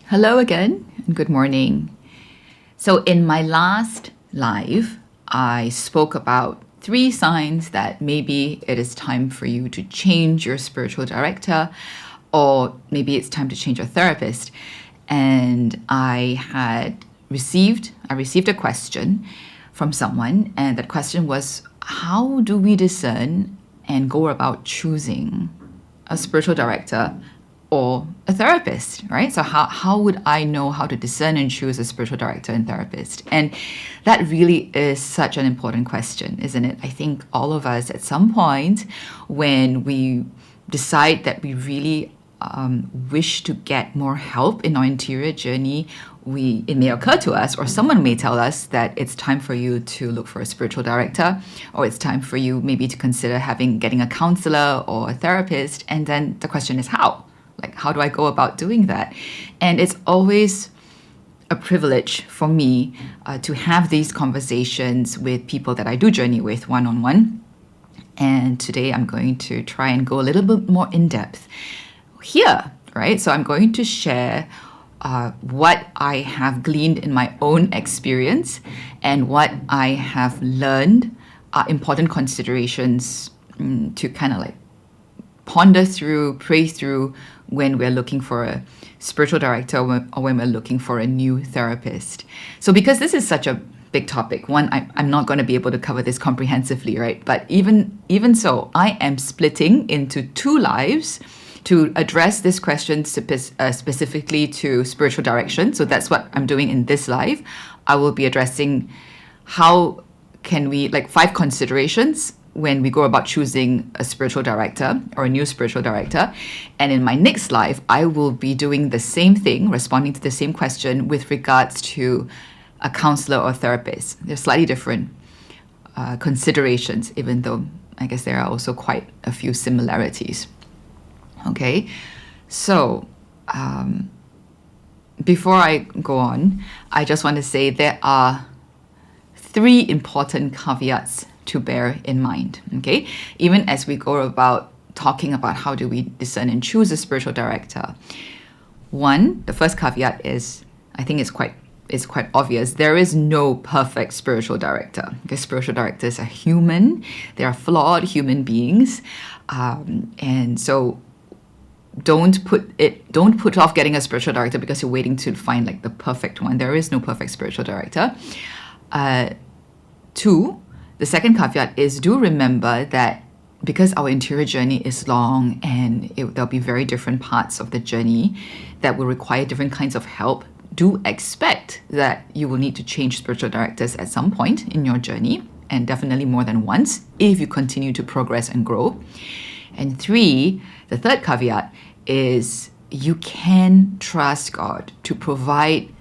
Hello again, and good morning. So, in my last live, I spoke about 3 signs that maybe it is time for you to change your spiritual director, or maybe it's time to change your therapist. And I received a question from someone, and that question was, how do we discern and go about choosing a spiritual director or a therapist, right? So how would I know how to discern and choose a spiritual director and therapist? And that really is such an important question, isn't it? I think all of us at some point when we decide that we really wish to get more help in our interior journey, it may occur to us, or someone may tell us that it's time for you to look for a spiritual director, or it's time for you maybe to consider getting a counselor or a therapist. And then the question is how? Like, how do I go about doing that? And it's always a privilege for me to have these conversations with people that I do journey with one-on-one. And today I'm going to try and go a little bit more in depth here, right? So I'm going to share what I have gleaned in my own experience and what I have learned are important considerations to kind of like ponder through, pray through when we're looking for a spiritual director or when we're looking for a new therapist. So because this is such a big topic, one, I'm not going to be able to cover this comprehensively, right? But even so, I am splitting into 2 lives to address this question specifically to spiritual direction. So that's what I'm doing in this live. I will be addressing how can we, like 5 considerations when we go about choosing a spiritual director or a new spiritual director. And in my next live, I will be doing the same thing, responding to the same question with regards to a counselor or therapist. They're slightly different considerations, even though I guess there are also quite a few similarities. Okay, so before I go on, I just want to say there are 3 important caveats to bear in mind, okay? Even as we go about talking about how do we discern and choose a spiritual director. One, the first caveat is, I think it's quite obvious, there is no perfect spiritual director. Okay, spiritual directors are human, they are flawed human beings, and so don't put off getting a spiritual director because you're waiting to find like the perfect one. There is no perfect spiritual director. 2, the second caveat is, do remember that because our interior journey is long and there'll be very different parts of the journey that will require different kinds of help, do expect that you will need to change spiritual directors at some point in your journey, and definitely more than once if you continue to progress and grow. And 3, the third caveat is you can trust God to provide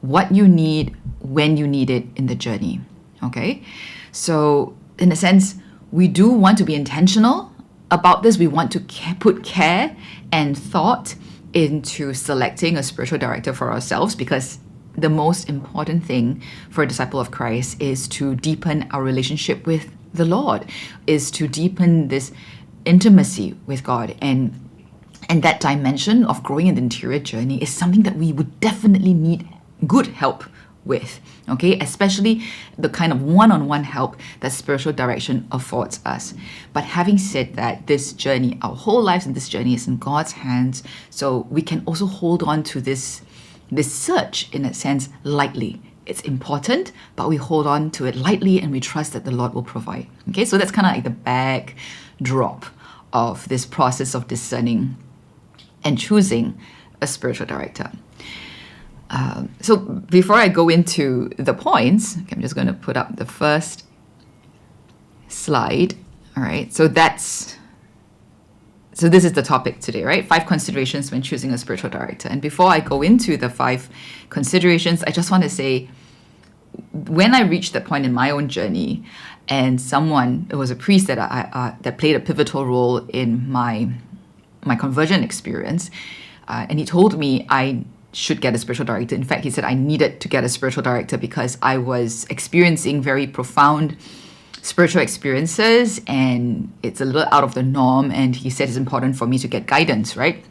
what you need when you need it in the journey. Okay? So in a sense, we do want to be intentional about this. We want to put care and thought into selecting a spiritual director for ourselves, because the most important thing for a disciple of Christ is to deepen our relationship with the Lord, is to deepen this intimacy with God. And that dimension of growing in the interior journey is something that we would definitely need good help with, okay? Especially the kind of one-on-one help that spiritual direction affords us. But having said that, this journey, our whole lives in this journey is in God's hands. So we can also hold on to this search, in a sense, lightly. It's important, but we hold on to it lightly and we trust that the Lord will provide. Okay, so that's kind of like the backdrop of this process of discerning and choosing a spiritual director. So before I go into the points, I'm just going to put up the first slide. All right, so this is the topic today, right? 5 considerations when choosing a spiritual director. And before I go into the 5 considerations, I just want to say, when I reached that point in my own journey, and it was a priest that played a pivotal role in my conversion experience, and he told me I should get a spiritual director. In fact, he said I needed to get a spiritual director because I was experiencing very profound spiritual experiences and it's a little out of the norm. And he said it's important for me to get guidance, right?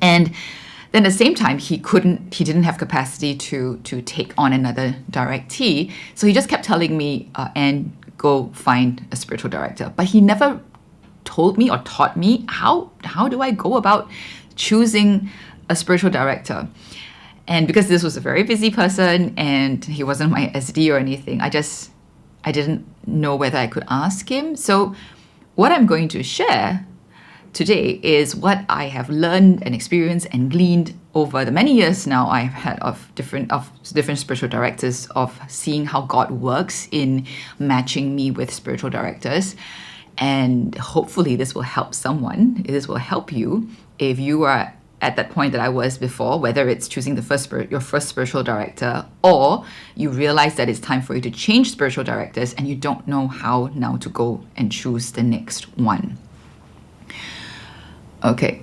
And Then at the same time, he didn't have capacity to take on another directee. So he just kept telling me, and go find a spiritual director. But he never told me or taught me how do I go about choosing a spiritual director. And because this was a very busy person and he wasn't my SD or anything, I didn't know whether I could ask him. So what I'm going to share today is what I have learned and experienced and gleaned over the many years now I've had of different spiritual directors, of seeing how God works in matching me with spiritual directors. And hopefully this will help someone. This will help you if you are at that point that I was before, whether it's choosing your first spiritual director, or you realize that it's time for you to change spiritual directors and you don't know how now to go and choose the next one. Okay.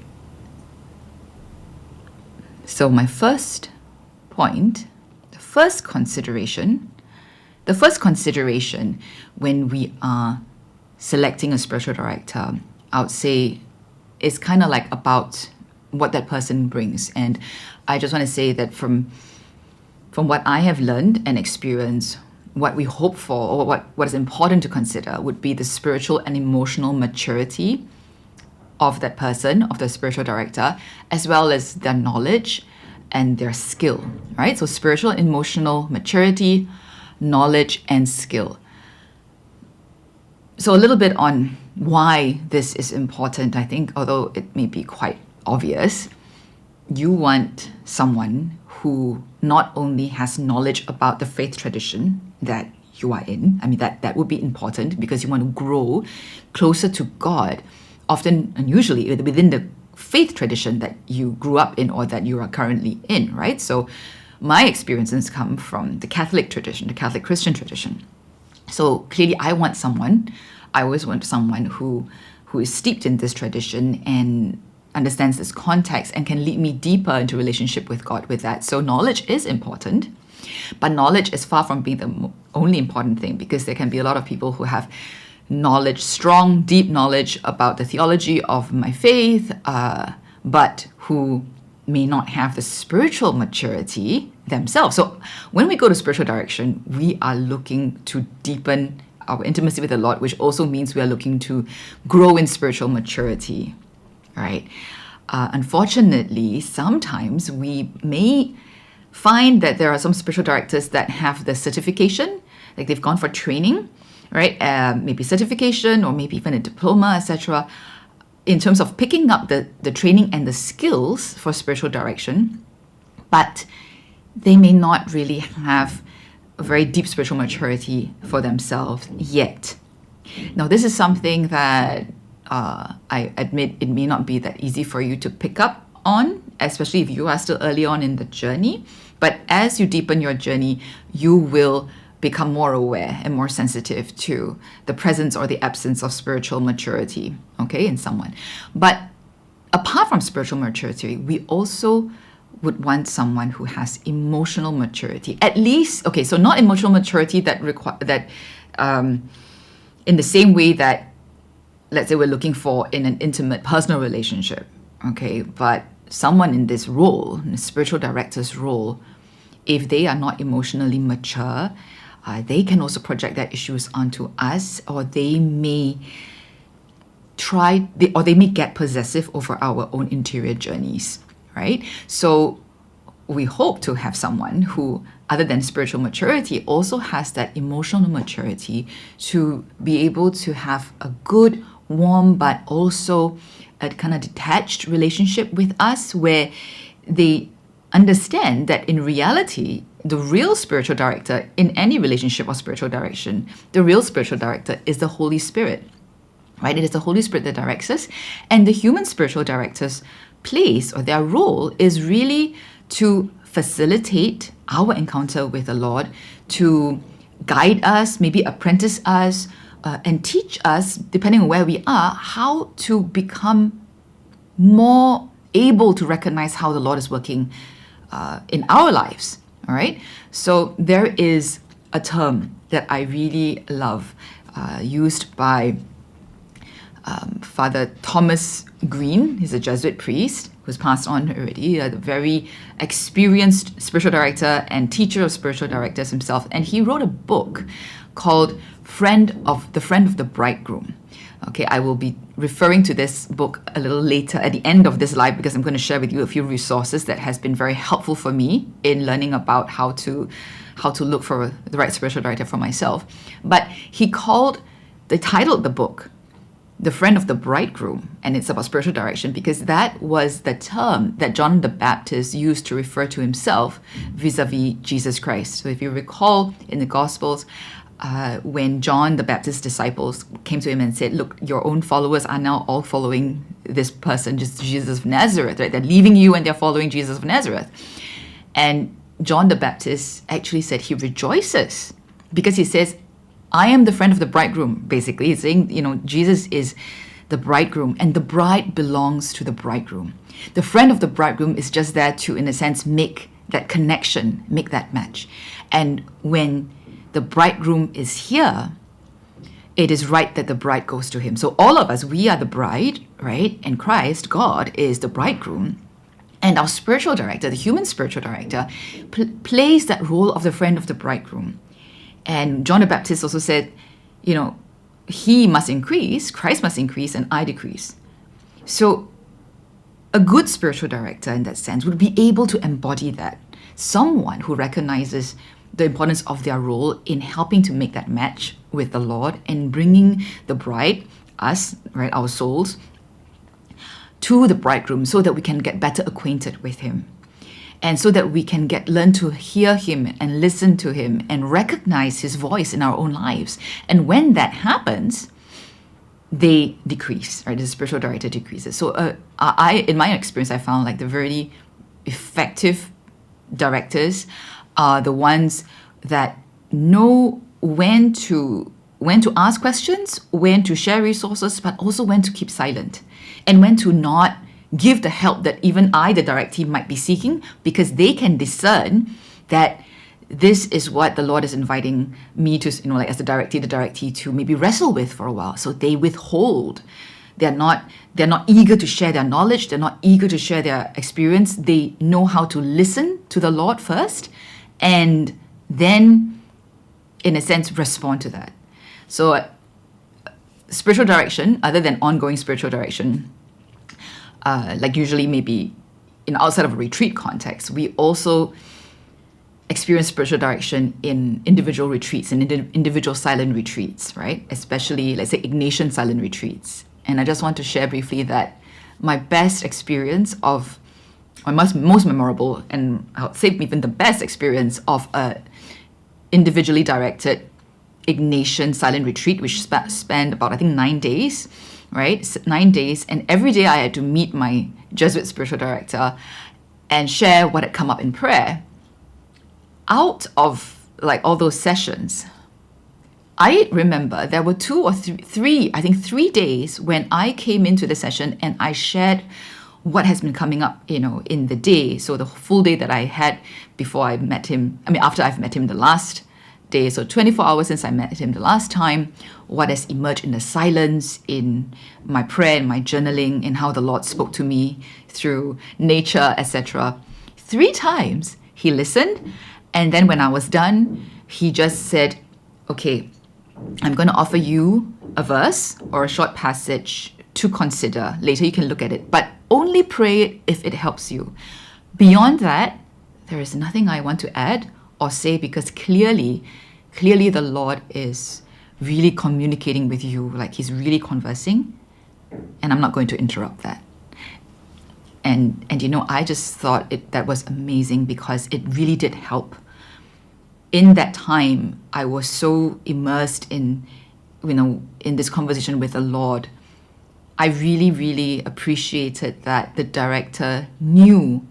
So my first point, the first consideration when we are selecting a spiritual director, I would say, is kind of like about what that person brings. And I just want to say that from what I have learned and experienced, what we hope for, or what is important to consider, would be the spiritual and emotional maturity of that person, of the spiritual director, as well as their knowledge and their skill, right? So spiritual, emotional maturity, knowledge, and skill. So a little bit on why this is important. I think, although it may be quite obvious, you want someone who not only has knowledge about the faith tradition that you are in. I mean, that would be important because you want to grow closer to God, often and usually within the faith tradition that you grew up in or that you are currently in, right? So my experiences come from the Catholic tradition, the Catholic Christian tradition. So clearly I always want someone who is steeped in this tradition and understands this context and can lead me deeper into relationship with God with that. So knowledge is important, but knowledge is far from being the only important thing, because there can be a lot of people who have knowledge, strong, deep knowledge about the theology of my faith, but who may not have the spiritual maturity themselves. So when we go to spiritual direction, we are looking to deepen our intimacy with the Lord, which also means we are looking to grow in spiritual maturity, right? Unfortunately, sometimes we may find that there are some spiritual directors that have the certification, like they've gone for training, right? Maybe certification or maybe even a diploma, etc., in terms of picking up the training and the skills for spiritual direction, but they may not really have a very deep spiritual maturity for themselves yet. Now, this is something that I admit it may not be that easy for you to pick up on, especially if you are still early on in the journey. But as you deepen your journey, you will become more aware and more sensitive to the presence or the absence of spiritual maturity, okay, in someone. But apart from spiritual maturity, we also would want someone who has emotional maturity. At least, okay, so not emotional maturity that in the same way that, let's say, we're looking for in an intimate personal relationship, okay, but someone in this role, in the spiritual director's role, if they are not emotionally mature, they can also project their issues onto us, or they may get possessive over our own interior journeys, right? So we hope to have someone who, other than spiritual maturity, also has that emotional maturity to be able to have a good, warm, but also a kind of detached relationship with us, where they understand that in reality, the real spiritual director in any relationship or spiritual direction, the real spiritual director is the Holy Spirit, right? It is the Holy Spirit that directs us. And the human spiritual director's place or their role is really to facilitate our encounter with the Lord, to guide us, maybe apprentice us, and teach us, depending on where we are, how to become more able to recognize how the Lord is working in our lives. All right. So there is a term that I really love, used by Father Thomas Green. He's a Jesuit priest who's passed on already, a very experienced spiritual director and teacher of spiritual directors himself. And he wrote a book called Friend of the Bridegroom. Okay, I will be referring to this book a little later at the end of this live, because I'm going to share with you a few resources that has been very helpful for me in learning about how to look for the right spiritual director for myself. But they titled the book The Friend of the Bridegroom, and it's about spiritual direction because that was the term that John the Baptist used to refer to himself vis-a-vis Jesus Christ. So if you recall in the Gospels, when John the Baptist's disciples came to him and said, look, your own followers are now all following this person, just Jesus of Nazareth, right? They're leaving you and they're following Jesus of Nazareth. And John the Baptist actually said he rejoices because he says, I am the friend of the bridegroom, basically. He's saying, Jesus is the bridegroom and the bride belongs to the bridegroom. The friend of the bridegroom is just there to, in a sense, make that connection, make that match. And when the bridegroom is here, it is right that the bride goes to him. So all of us, we are the bride, right? And Christ, God, is the bridegroom. And our spiritual director, the human spiritual director, plays that role of the friend of the bridegroom. And John the Baptist also said, he must increase, Christ must increase, and I decrease. So a good spiritual director in that sense would be able to embody that. Someone who recognizes the importance of their role in helping to make that match with the Lord and bringing the bride, us, right, our souls, to the bridegroom so that we can get better acquainted with him. And so that we can learn to hear him and listen to him and recognize his voice in our own lives. And when that happens, they decrease, right? The spiritual director decreases. So in my experience, I found like the very effective directors are the ones that know when to ask questions, when to share resources, but also when to keep silent and when to not give the help that even I, the directee, might be seeking, because they can discern that this is what the Lord is inviting me to, like as the directee to maybe wrestle with for a while. So they withhold. They're not eager to share their knowledge. They're not eager to share their experience. They know how to listen to the Lord first and then, in a sense, respond to that. So spiritual direction, other than ongoing spiritual direction, like usually maybe outside of a retreat context, we also experience spiritual direction in individual retreats and individual silent retreats, right? Especially, let's say, Ignatian silent retreats. And I just want to share briefly that my best experience of, my most memorable, and I would say even the best experience of a individually directed Ignatian silent retreat, which spanned about, I think, 9 days, right? 9 days. And every day I had to meet my Jesuit spiritual director and share what had come up in prayer. Out of like all those sessions, I remember there were 2 or 3, I think 3 days when I came into the session and I shared what has been coming up, in the day. So the full day that I had before I met him, after I've met him the last day, so 24 hours since I met him the last time, what has emerged in the silence, in my prayer, in my journaling, in how the Lord spoke to me through nature, etc. 3 times he listened, and then when I was done, he just said, okay, I'm going to offer you a verse or a short passage to consider. Later you can look at it, but only pray if it helps you. Beyond that, there is nothing I want to add or say, because clearly the Lord is really communicating with you, like he's really conversing, and I'm not going to interrupt that. And I just thought that was amazing because it really did help. In that time, I was so immersed in this conversation with the Lord. I really, really appreciated that the director knew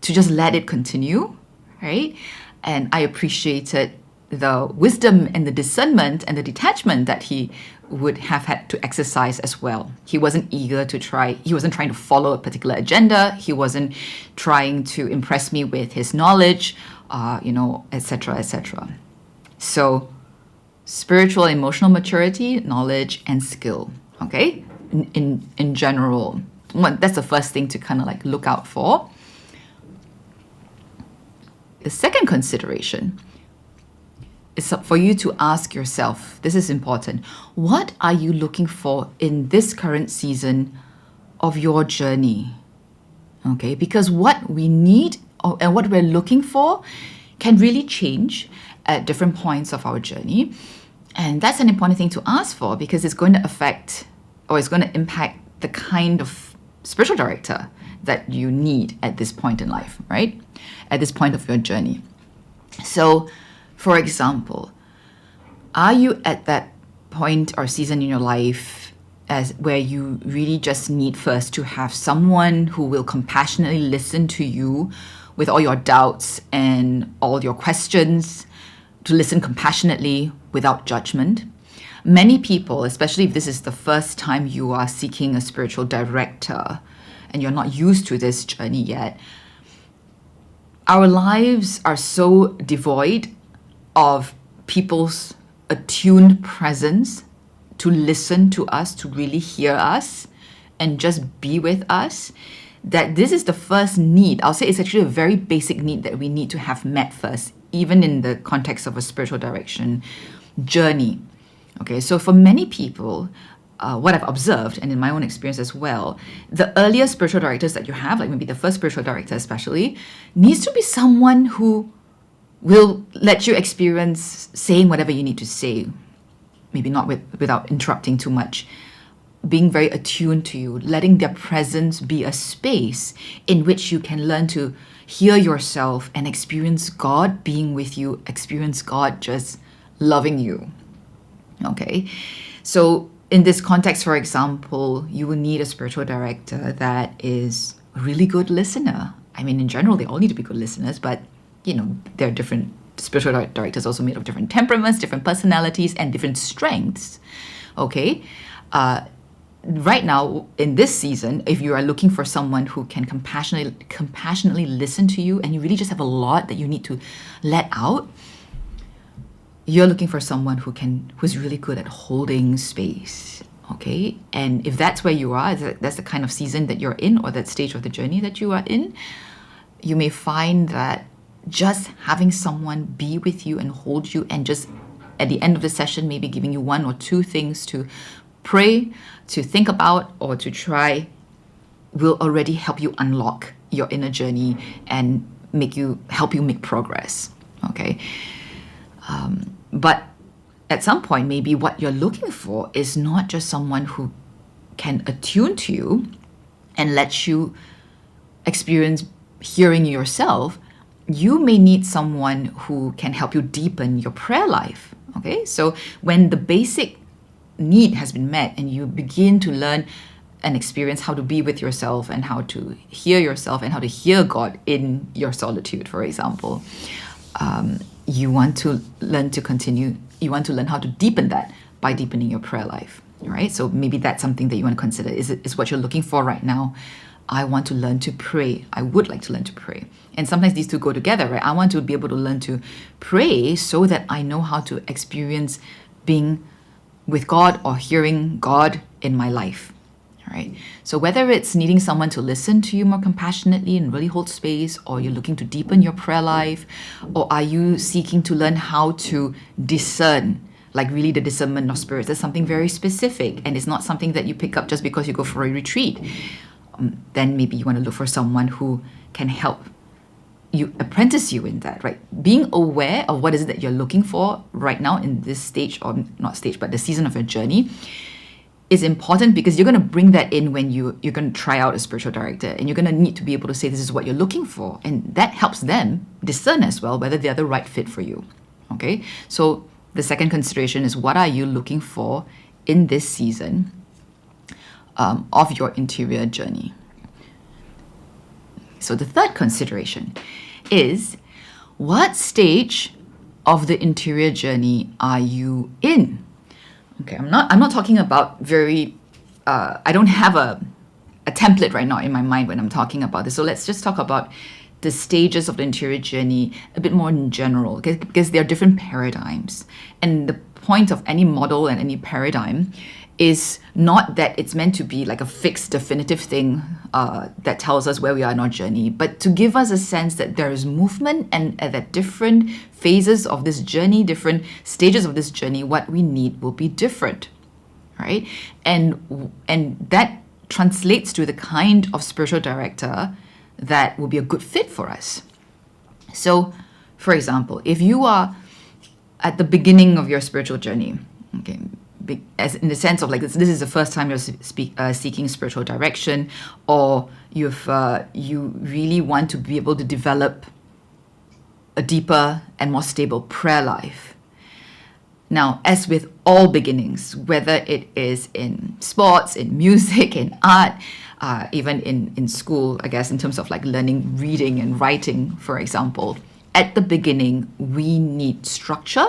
to just let it continue, right? And I appreciated the wisdom and the discernment and the detachment that he would have had to exercise as well. He wasn't he wasn't trying to follow a particular agenda. He wasn't trying to impress me with his knowledge, etc., etc. So spiritual, emotional maturity, knowledge, and skill, okay? In general, That's the first thing to kind of like look out for. The second consideration is for you to ask yourself, this is important, what are you looking for in this current season of your journey? Okay, because what we need and what we're looking for can really change at different points of our journey. And that's an important thing to ask for, because it's going to affect, or it's going to impact the kind of spiritual director that you need at this point in life, right? At this point of your journey. So, for example, are you at that point or season in your life as where you really just need first to have someone who will compassionately listen to you with all your doubts and all your questions, to listen compassionately without judgment? Many people, especially if this is the first time you are seeking a spiritual director and you're not used to this journey yet, our lives are so devoid of people's attuned presence to listen to us, to really hear us and just be with us, that this is the first need. I'll say it's actually a very basic need that we need to have met first, even in the context of a spiritual direction journey. Okay, so for many people, what I've observed, and in my own experience as well, the earlier spiritual directors that you have, like maybe the first spiritual director especially, needs to be someone who will let you experience saying whatever you need to say, maybe not without interrupting too much, being very attuned to you, letting their presence be a space in which you can learn to hear yourself and experience God being with you, experience God just loving you. Okay, so in this context, for example, you will need a spiritual director that is a really good listener. I mean, in general, they all need to be good listeners, but there are different spiritual directors also made of different temperaments, different personalities, and different strengths. Okay, right now in this season, if you are looking for someone who can compassionately listen to you, and you really just have a lot that you need to let out, you're looking for someone who's really good at holding space. Okay, and if that's where you are, that's the kind of season that you're in, or that stage of the journey that you are in, you may find that just having someone be with you and hold you, and just at the end of the session maybe giving you one or two things to pray, to think about, or to try, will already help you unlock your inner journey and help you make progress. Okay, but at some point, maybe what you're looking for is not just someone who can attune to you and let you experience hearing yourself. You may need someone who can help you deepen your prayer life. Okay, so when the basic need has been met and you begin to learn and experience how to be with yourself and how to hear yourself and how to hear God in your solitude, for example, you want to learn how to deepen that by deepening your prayer life. All right, so maybe that's something that you want to consider. Is what you're looking for right now? I want to learn to pray. I would like to learn to pray. And sometimes these two go together, right? I want to be able to learn to pray so that I know how to experience being with God or hearing God in my life. All right. So whether it's needing someone to listen to you more compassionately and really hold space, or you're looking to deepen your prayer life, or are you seeking to learn how to discern, like really the discernment of spirits? That's something very specific, and it's not something that you pick up just because you go for a retreat. Then maybe you want to look for someone who can help you, apprentice you in that, right? Being aware of what is it that you're looking for right now in this stage, or not stage, but the season of your journey, is important, because you're going to bring that in when you're going to try out a spiritual director, and you're going to need to be able to say this is what you're looking for, and that helps them discern as well whether they're the right fit for you. Okay, so the second consideration is, what are you looking for in this season of your interior journey? So the third consideration is, what stage of the interior journey are you in? Okay, I'm not talking about I don't have a template right now in my mind when I'm talking about this. So let's just talk about the stages of the interior journey a bit more in general, because there are different paradigms. And the point of any model and any paradigm is not that it's meant to be like a fixed, definitive thing that tells us where we are in our journey, but to give us a sense that there is movement, and at different phases of this journey, different stages of this journey, what we need will be different, right? And that translates to the kind of spiritual director that will be a good fit for us. So, for example, if you are at the beginning of your spiritual journey, okay, as in the sense of like this is the first time you're seeking spiritual direction, or you really want to be able to develop a deeper and more stable prayer life. Now, as with all beginnings, whether it is in sports, in music, in art, even in school, I guess, in terms of like learning reading and writing, for example, at the beginning, we need structure.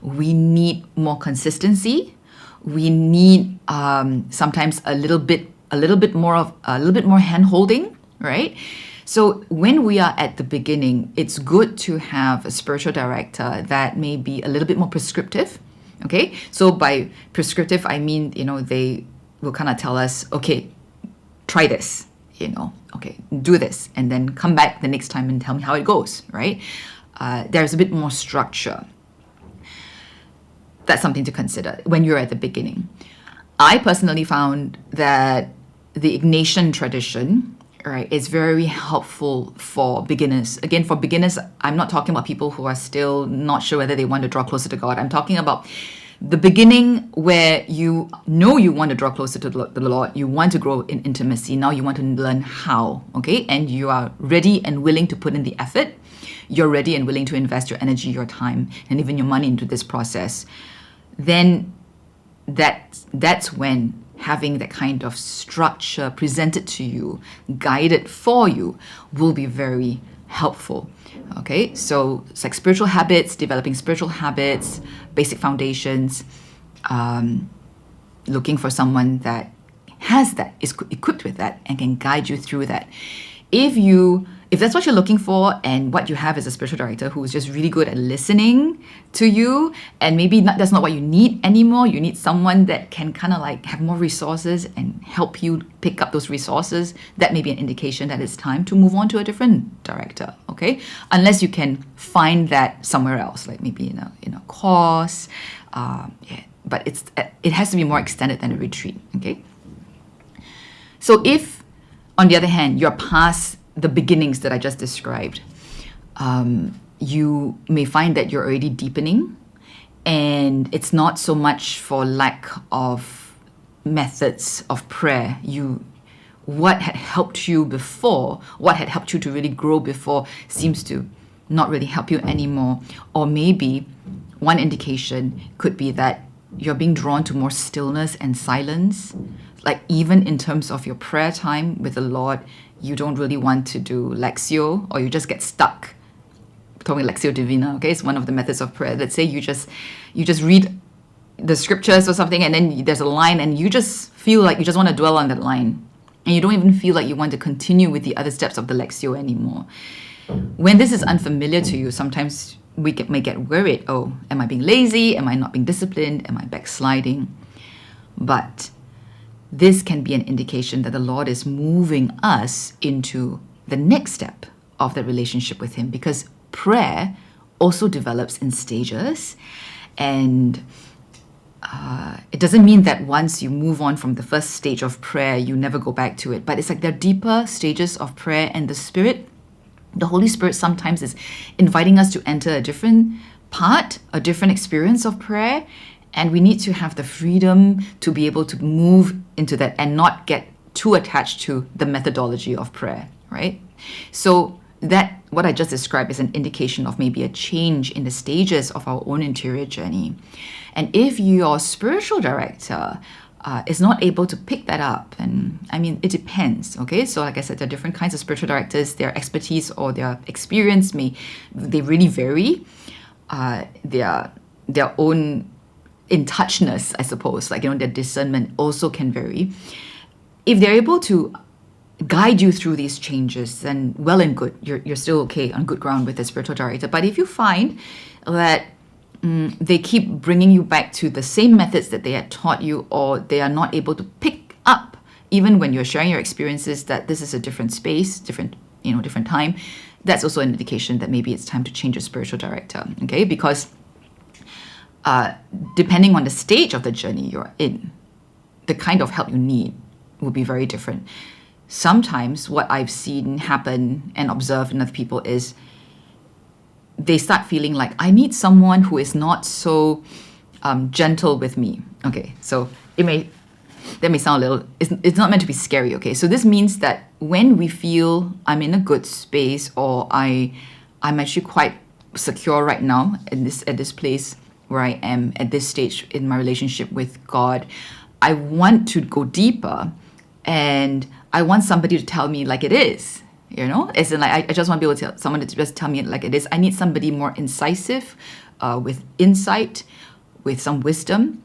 We need more consistency. We need sometimes a little bit more hand holding, right? So when we are at the beginning, it's good to have a spiritual director that may be a little bit more prescriptive. Okay, so by prescriptive, I mean, they will kind of tell us, okay, try this, okay, do this, and then come back the next time and tell me how it goes, right? There's a bit more structure. That's something to consider when you're at the beginning. I personally found that the Ignatian tradition, right, is very helpful for beginners. Again, for beginners, I'm not talking about people who are still not sure whether they want to draw closer to God. I'm talking about the beginning where you know you want to draw closer to the Lord, you want to grow in intimacy. Now you want to learn how, okay? And you are ready and willing to put in the effort. You're ready and willing to invest your energy, your time, and even your money into this process. Then that's when having that kind of structure presented to you, guided for you, will be very helpful. Okay, so it's like spiritual habits, developing spiritual habits, basic foundations, looking for someone that has that, is equipped with that, and can guide you through that. If that's what you're looking for, and what you have is a spiritual director who's just really good at listening to you, and maybe that's not what you need anymore. You need someone that can kind of like have more resources and help you pick up those resources. That may be an indication that it's time to move on to a different director, okay? Unless you can find that somewhere else, like maybe in a course, but it has to be more extended than a retreat, okay? So if, on the other hand, you're past the beginnings that I just described, you may find that you're already deepening, and it's not so much for lack of methods of prayer. What had helped you before, what had helped you to really grow before, seems to not really help you anymore. Or maybe one indication could be that you're being drawn to more stillness and silence. Like even in terms of your prayer time with the Lord, you don't really want to do Lectio, or you just get stuck. We're talking Lectio Divina, okay? It's one of the methods of prayer. Let's say you just read the scriptures or something, and then there's a line, and you just feel like you just want to dwell on that line, and you don't even feel like you want to continue with the other steps of the Lectio anymore. When this is unfamiliar to you, sometimes we may get worried. Oh, am I being lazy? Am I not being disciplined? Am I backsliding? But this can be an indication that the Lord is moving us into the next step of the relationship with Him, because prayer also develops in stages, and it doesn't mean that once you move on from the first stage of prayer, you never go back to it. But it's like there are deeper stages of prayer, and the Holy Spirit sometimes is inviting us to enter a different part, a different experience of prayer. And we need to have the freedom to be able to move into that and not get too attached to the methodology of prayer, right? So that, what I just described, is an indication of maybe a change in the stages of our own interior journey. And if your spiritual director is not able to pick that up, and I mean, it depends, okay? So like I said, there are different kinds of spiritual directors. Their expertise or their experience they really vary. Their own in-touchness, I suppose, like, their discernment also can vary. If they're able to guide you through these changes, then well and good, you're still okay, on good ground with the spiritual director. But if you find that they keep bringing you back to the same methods that they had taught you, or they are not able to pick up, even when you're sharing your experiences, that this is a different space, different time, that's also an indication that maybe it's time to change your spiritual director, okay? Because depending on the stage of the journey you're in, the kind of help you need will be very different. Sometimes what I've seen happen and observed in other people is they start feeling like, I need someone who is not so gentle with me. Okay, so that may sound a little, it's not meant to be scary, okay? So this means that when we feel I'm in a good space, or I'm actually quite secure right now at this place where I am at this stage in my relationship with God, I want to go deeper, and I want somebody to tell me like it is. As in, like, I just want to be able to tell someone to just tell me like it is. I need somebody more incisive, with insight, with some wisdom.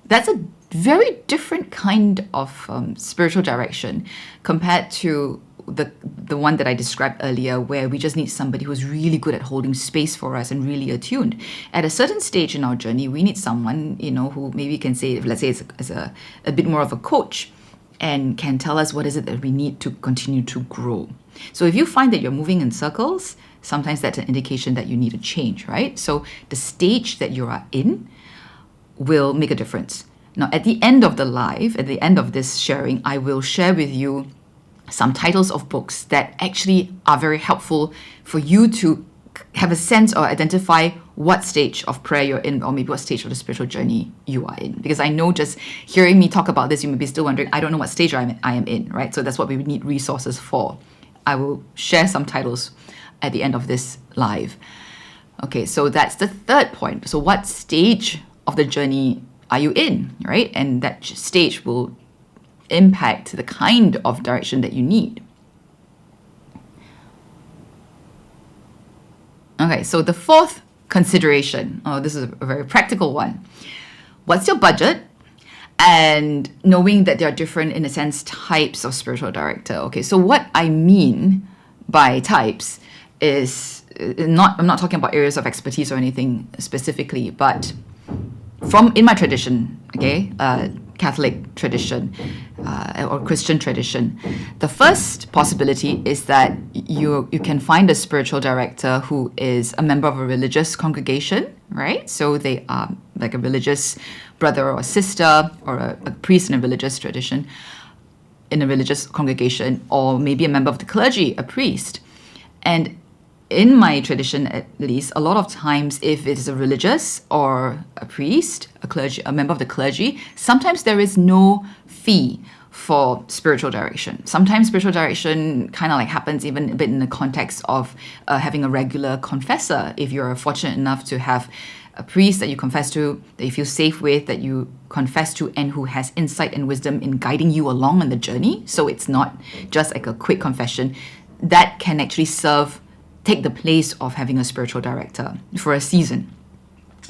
That's a very different kind of spiritual direction compared to the one that I described earlier, where we just need somebody who's really good at holding space for us and really attuned. At a certain stage in our journey, we need someone, who maybe can say, let's say it's a bit more of a coach, and can tell us what is it that we need to continue to grow. So if you find that you're moving in circles, sometimes that's an indication that you need a change, right? So the stage that you are in will make a difference. Now, at the end of the live, at the end of this sharing, I will share with you some titles of books that actually are very helpful for you to have a sense or identify what stage of prayer you're in, or maybe what stage of the spiritual journey you are in. Because I know just hearing me talk about this, you may be still wondering, I don't know what stage I am in, right? So that's what we would need resources for. I will share some titles at the end of this live. Okay, so that's the third point. So what stage of the journey are you in, right? And that stage will impact the kind of direction that you need. Okay, so the fourth consideration, this is a very practical one. What's your budget? And knowing that there are different, in a sense, types of spiritual director. Okay, so what I mean by types is I'm not talking about areas of expertise or anything specifically, but in my tradition, okay, Catholic tradition or Christian tradition, the first possibility is that you can find a spiritual director who is a member of a religious congregation, right? So they are like a religious brother or sister, or a priest in a religious tradition, in a religious congregation, or maybe a member of the clergy, a priest. And in my tradition, at least, a lot of times, if it is a religious or a priest, a member of the clergy, sometimes there is no fee for spiritual direction. Sometimes spiritual direction kind of like happens even a bit in the context of having a regular confessor. If you're fortunate enough to have a priest that you confess to, that you feel safe with, that you confess to, and who has insight and wisdom in guiding you along on the journey. So it's not just like a quick confession. That can actually take the place of having a spiritual director for a season.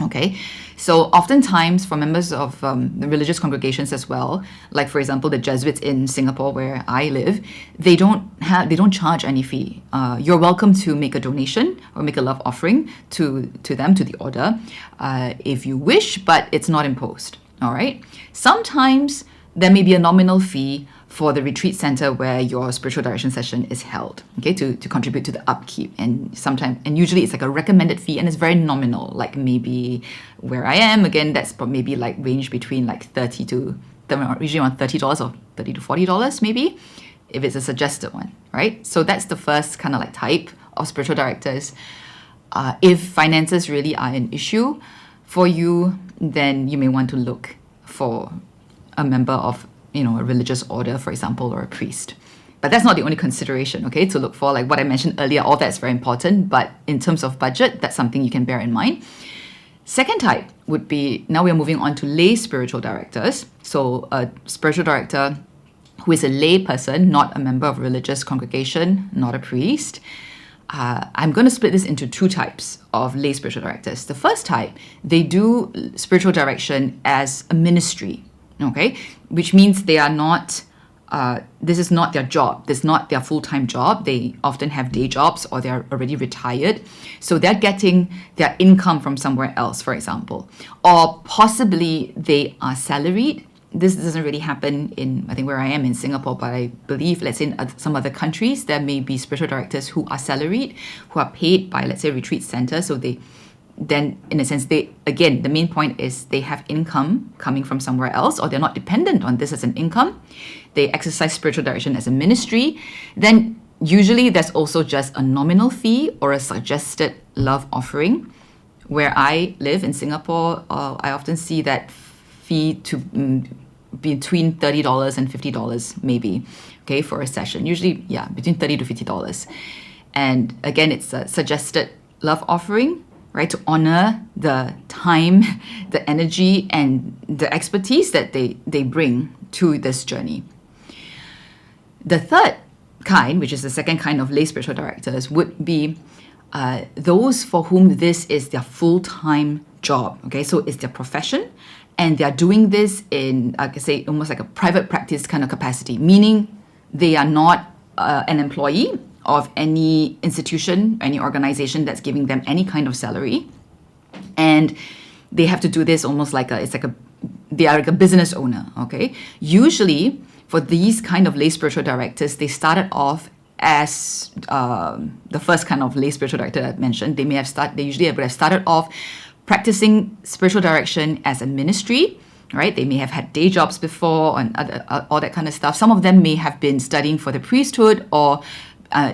Okay, so oftentimes for members of the religious congregations as well, like for example the Jesuits in Singapore where I live, they don't charge any fee. You're welcome to make a donation or make a love offering to them, to the order, if you wish, but it's not imposed. All right. Sometimes there may be a nominal fee for the retreat center where your spiritual direction session is held, okay, to contribute to the upkeep. And usually it's like a recommended fee, and it's very nominal, like maybe where I am, again, that's maybe like range between like usually around $30 or $30 to $40 maybe, if it's a suggested one, right? So that's the first kind of like type of spiritual directors. If finances really are an issue for you, then you may want to look for a member of a religious order, for example, or a priest. But that's not the only consideration, okay, to look for. Like what I mentioned earlier, all that's very important, but in terms of budget, that's something you can bear in mind. Second type would be, now we're moving on to lay spiritual directors. So a spiritual director who is a lay person, not a member of a religious congregation, not a priest. I'm going to split this into two types of lay spiritual directors. The first type, they do spiritual direction as a ministry, okay, which means they are not this is not their job. This is not their full-time job. They often have day jobs or they're already retired. So they're getting their income from somewhere else, for example. Or possibly they are salaried. This doesn't really happen in, I think, where I am in Singapore, but I believe, let's say, in some other countries, there may be spiritual directors who are salaried, who are paid by, let's say, retreat centers. So then, in a sense, again, the main point is they have income coming from somewhere else, or they're not dependent on this as an income. They exercise spiritual direction as a ministry. Then usually there's also just a nominal fee or a suggested love offering. Where I live in Singapore, I often see that fee to between $30 and $50 maybe, okay, for a session. Usually, yeah, between $30 to $50. And again, it's a suggested love offering, right, to honor the time, the energy, and the expertise that they bring to this journey. The third kind, which is the second kind of lay spiritual directors, would be those for whom this is their full-time job. Okay, so it's their profession, and they are doing this in, I could say, almost like a private practice kind of capacity, meaning they are not an employee of any institution, any organization that's giving them any kind of salary, and they have to do this almost like they are like a business owner. Okay, usually for these kind of lay spiritual directors, they started off as the first kind of lay spiritual director I mentioned. They usually would have started off practicing spiritual direction as a ministry, right? They may have had day jobs before and all that kind of stuff. Some of them may have been studying for the priesthood or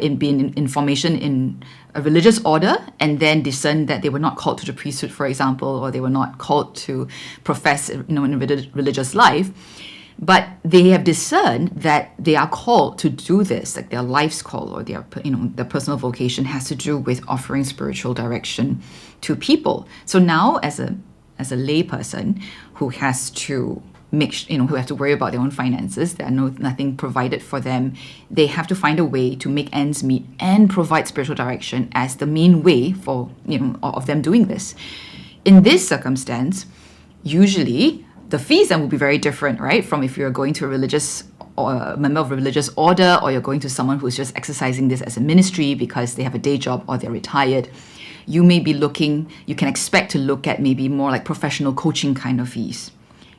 in formation in a religious order, and then discerned that they were not called to the priesthood, for example, or they were not called to profess, in a religious life. But they have discerned that they are called to do this, like their life's call or their personal vocation has to do with offering spiritual direction to people. So now, as a lay person who has to who have to worry about their own finances, there are nothing provided for them. They have to find a way to make ends meet and provide spiritual direction as the main way for of them doing this. In this circumstance, usually the fees then will be very different, right? From if you're going to a religious or a member of a religious order, or you're going to someone who's just exercising this as a ministry because they have a day job or they're retired. You can expect to look at maybe more like professional coaching kind of fees,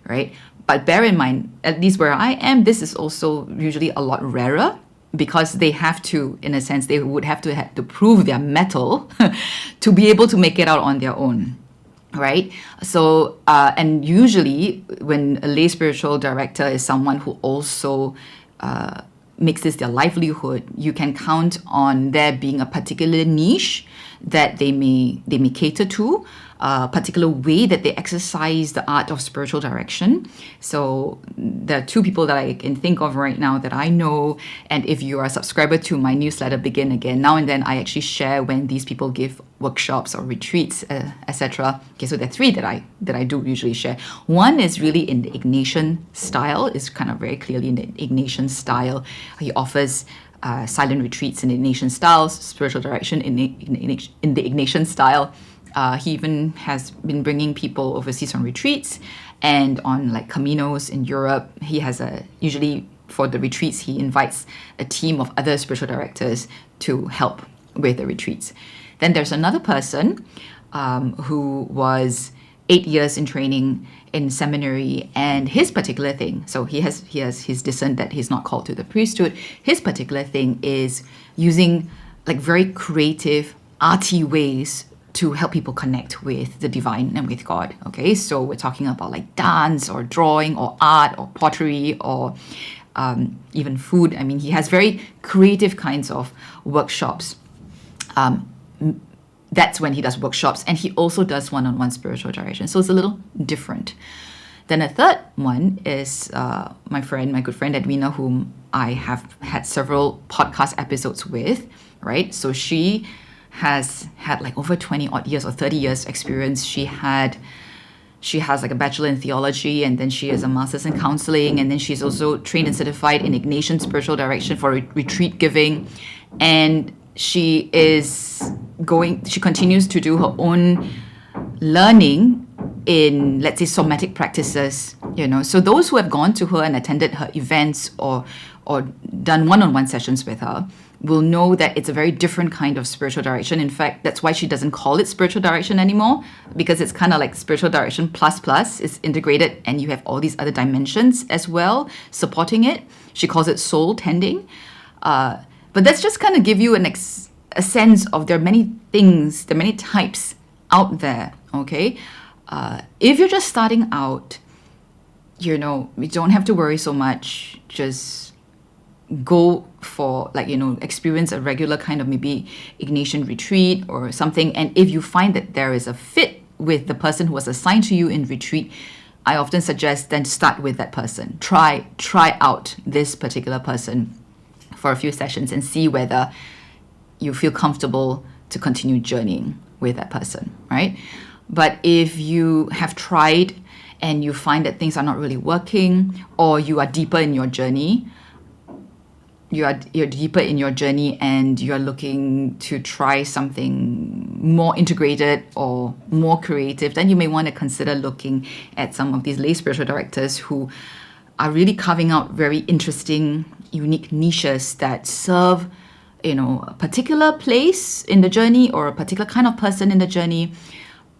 right? But bear in mind, at least where I am, this is also usually a lot rarer because they have to, in a sense, they would have to prove their mettle to be able to make it out on their own. Right? So, and usually when a lay spiritual director is someone who also makes this their livelihood, you can count on there being a particular niche that they may cater to, a particular way that they exercise the art of spiritual direction. So there are two people that I can think of right now that I know, and if you are a subscriber to my newsletter, Begin Again, now and then I actually share when these people give workshops or retreats, etc. Okay, so there are three that I do usually share. One is really in the Ignatian style, is kind of very clearly in the Ignatian style. He offers silent retreats in the Ignatian style, spiritual direction in the Ignatian style. He even has been bringing people overseas on retreats and on like Caminos in Europe. He has usually for the retreats, he invites a team of other spiritual directors to help with the retreats. Then there's another person who was 8 years in training in seminary, and his particular thing, so he's discerned that he's not called to the priesthood. His particular thing is using like very creative, arty ways to help people connect with the divine and with God. Okay, so we're talking about like dance or drawing or art or pottery or even food. I mean, he has very creative kinds of workshops. That's when he does workshops, and he also does one-on-one spiritual direction. So it's a little different. Then a third one is my good friend Edwina, whom I have had several podcast episodes with, right? So she has had like over 20 odd years or 30 years experience. She has like a bachelor in theology, and then she has a master's in counseling, and then she's also trained and certified in Ignatian spiritual direction for retreat giving. And she continues to do her own learning in, let's say, somatic practices So those who have gone to her and attended her events or done one-on-one sessions with her will know that it's a very different kind of spiritual direction. In fact, that's why she doesn't call it spiritual direction anymore, because it's kind of like spiritual direction plus plus. It's integrated and you have all these other dimensions as well supporting it. She calls it soul tending. But that's just kind of give you a sense of there are many things, there are many types out there, okay? If you're just starting out, you don't have to worry so much. Just go for experience a regular kind of maybe Ignatian retreat or something. And if you find that there is a fit with the person who was assigned to you in retreat, I often suggest then start with that person. Try out this particular person for a few sessions and see whether you feel comfortable to continue journeying with that person, right? But if you have tried and you find that things are not really working, or you are deeper in your journey, you're deeper in your journey and you're looking to try something more integrated or more creative, then you may want to consider looking at some of these lay spiritual directors who are really carving out very interesting, unique niches that serve, a particular place in the journey or a particular kind of person in the journey.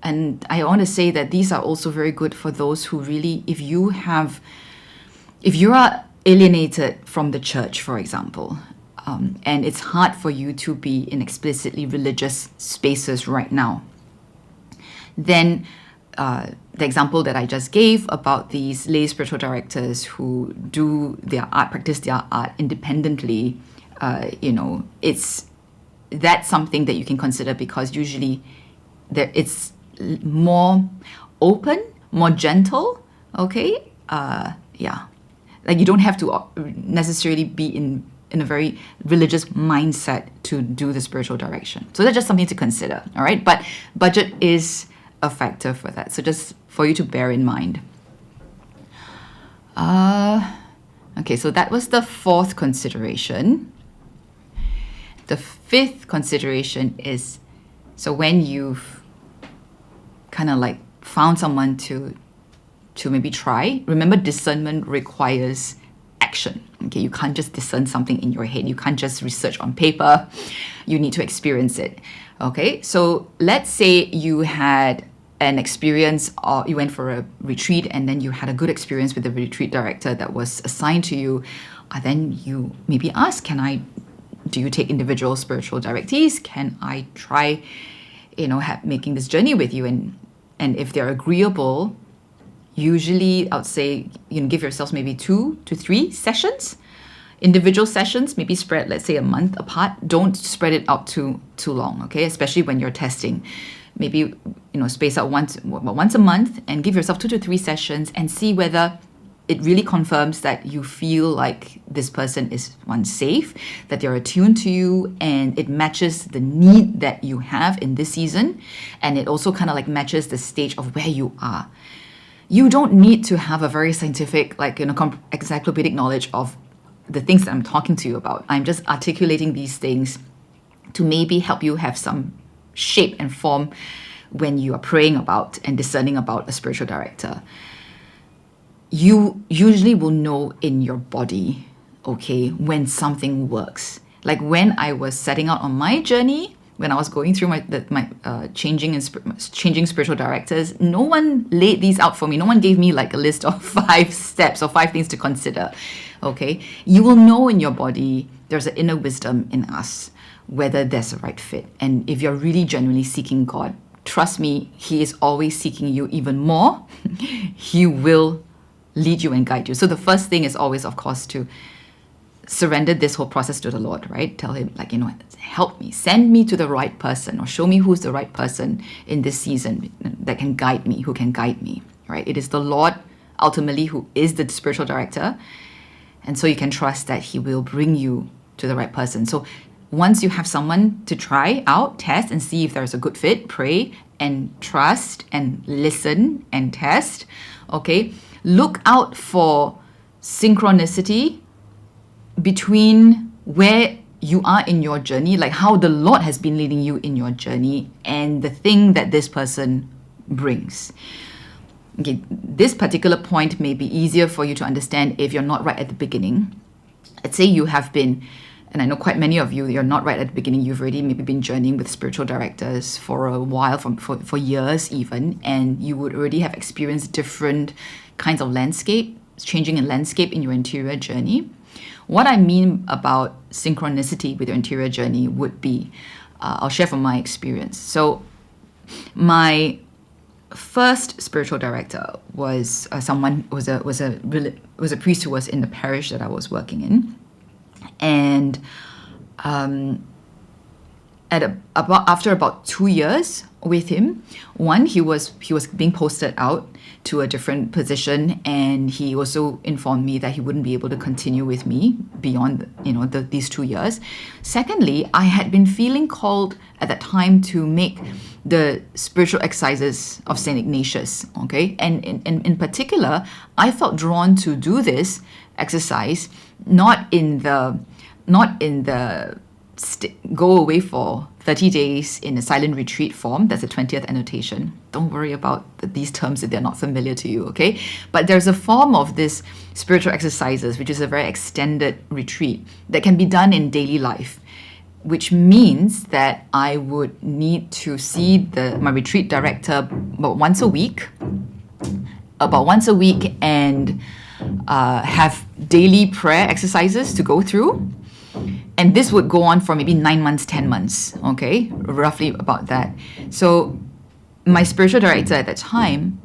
And I want to say that these are also very good for those who really, if you are alienated from the church, for example, and it's hard for you to be in explicitly religious spaces right now, then the example that I just gave about these lay spiritual directors who do their art, practice their art independently, that's something that you can consider, because usually it's more open, more gentle, okay? Like you don't have to necessarily be in a very religious mindset to do the spiritual direction. So that's just something to consider, all right? But budget is a factor for that. So just for you to bear in mind. Okay, so that was the fourth consideration. The fifth consideration is, so when you've kind of like found someone to maybe try, remember discernment requires action. Okay, you can't just discern something in your head. You can't just research on paper. You need to experience it. Okay, so let's say you had an experience, or you went for a retreat and then you had a good experience with the retreat director that was assigned to you. Then you maybe ask, do you take individual spiritual directees? Can I try, making this journey with you? And if they're agreeable, usually I would say, give yourselves maybe 2 to 3 sessions, individual sessions, maybe spread, let's say, a month apart. Don't spread it out too long, okay? Especially when you're testing. Maybe, space out once a month and give yourself 2 to 3 sessions and see whether it really confirms that you feel like this person is, one, safe, that they're attuned to you, and it matches the need that you have in this season. And it also kind of like matches the stage of where you are. You don't need to have a very scientific, encyclopedic knowledge of the things that I'm talking to you about. I'm just articulating these things to maybe help you have some shape and form when you are praying about and discerning about a spiritual director. You usually will know in your body, okay, when something works. Like when I was setting out on my journey, when I was going through my changing spiritual directors, no one laid these out for me. No one gave me like a list of 5 steps or 5 things to consider. Okay, you will know in your body. There's an inner wisdom in us whether there's a right fit. And if you're really genuinely seeking God, trust me, He is always seeking you even more. He will lead you and guide you. So the first thing is always, of course, to surrender this whole process to the Lord, right? Tell Him, help me, send me to the right person, or show me who's the right person in this season that can guide me, who can guide me, right? It is the Lord ultimately who is the spiritual director. And so you can trust that He will bring you to the right person. So once you have someone to try out, test and see if there's a good fit, pray and trust and listen and test, okay? Look out for synchronicity between where you are in your journey, like how the Lord has been leading you in your journey, and the thing that this person brings. Okay, this particular point may be easier for you to understand if you're not right at the beginning. Let's say you have been, and I know quite many of you, you're not right at the beginning. You've already maybe been journeying with spiritual directors for a while, for years even, and you would already have experienced different kinds of landscape, changing in landscape in your interior journey. What I mean about synchronicity with your interior journey would be, I'll share from my experience. So my first spiritual director was was a priest who was in the parish that I was working in, and after about 2 years with him, he was being posted out to a different position, and he also informed me that he wouldn't be able to continue with me beyond these 2 years. Secondly, I had been feeling called at that time to make the spiritual exercises of Saint Ignatius, okay, and in particular, I felt drawn to do this exercise not in the go away for 30 days in a silent retreat form. That's a 20th annotation. Don't worry about these terms if they're not familiar to you, okay? But there's a form of this spiritual exercises, which is a very extended retreat that can be done in daily life, which means that I would need to see my retreat director about once a week, and have daily prayer exercises to go through. And this would go on for maybe 9 months, 10 months, okay? Roughly about that. So my spiritual director at that time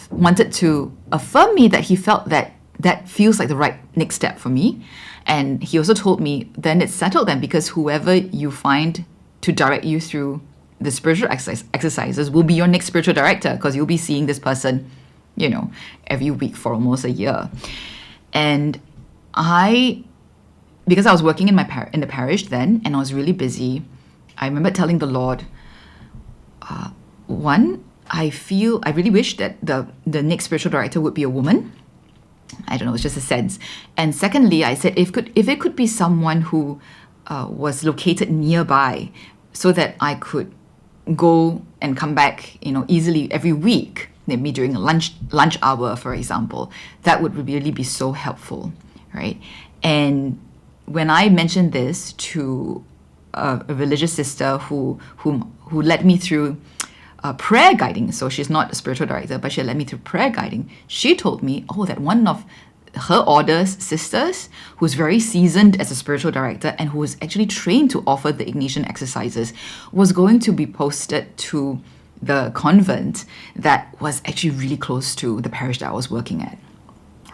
wanted to affirm me that he felt that feels like the right next step for me. And he also told me, then it's settled then, because whoever you find to direct you through the spiritual exercises will be your next spiritual director, because you'll be seeing this person, every week for almost a year. And because I was working in the parish then, and I was really busy, I remember telling the Lord, one, I really wish that the next spiritual director would be a woman. I don't know, it's just a sense. And secondly, I said, if it could be someone who was located nearby, so that I could go and come back, easily every week, maybe during a lunch hour, for example, that would really be so helpful, right? And when I mentioned this to a religious sister who led me through prayer guiding, so she's not a spiritual director, but she led me through prayer guiding, she told me, that one of her order's sisters, who's very seasoned as a spiritual director and who was actually trained to offer the Ignatian exercises, was going to be posted to the convent that was actually really close to the parish that I was working at.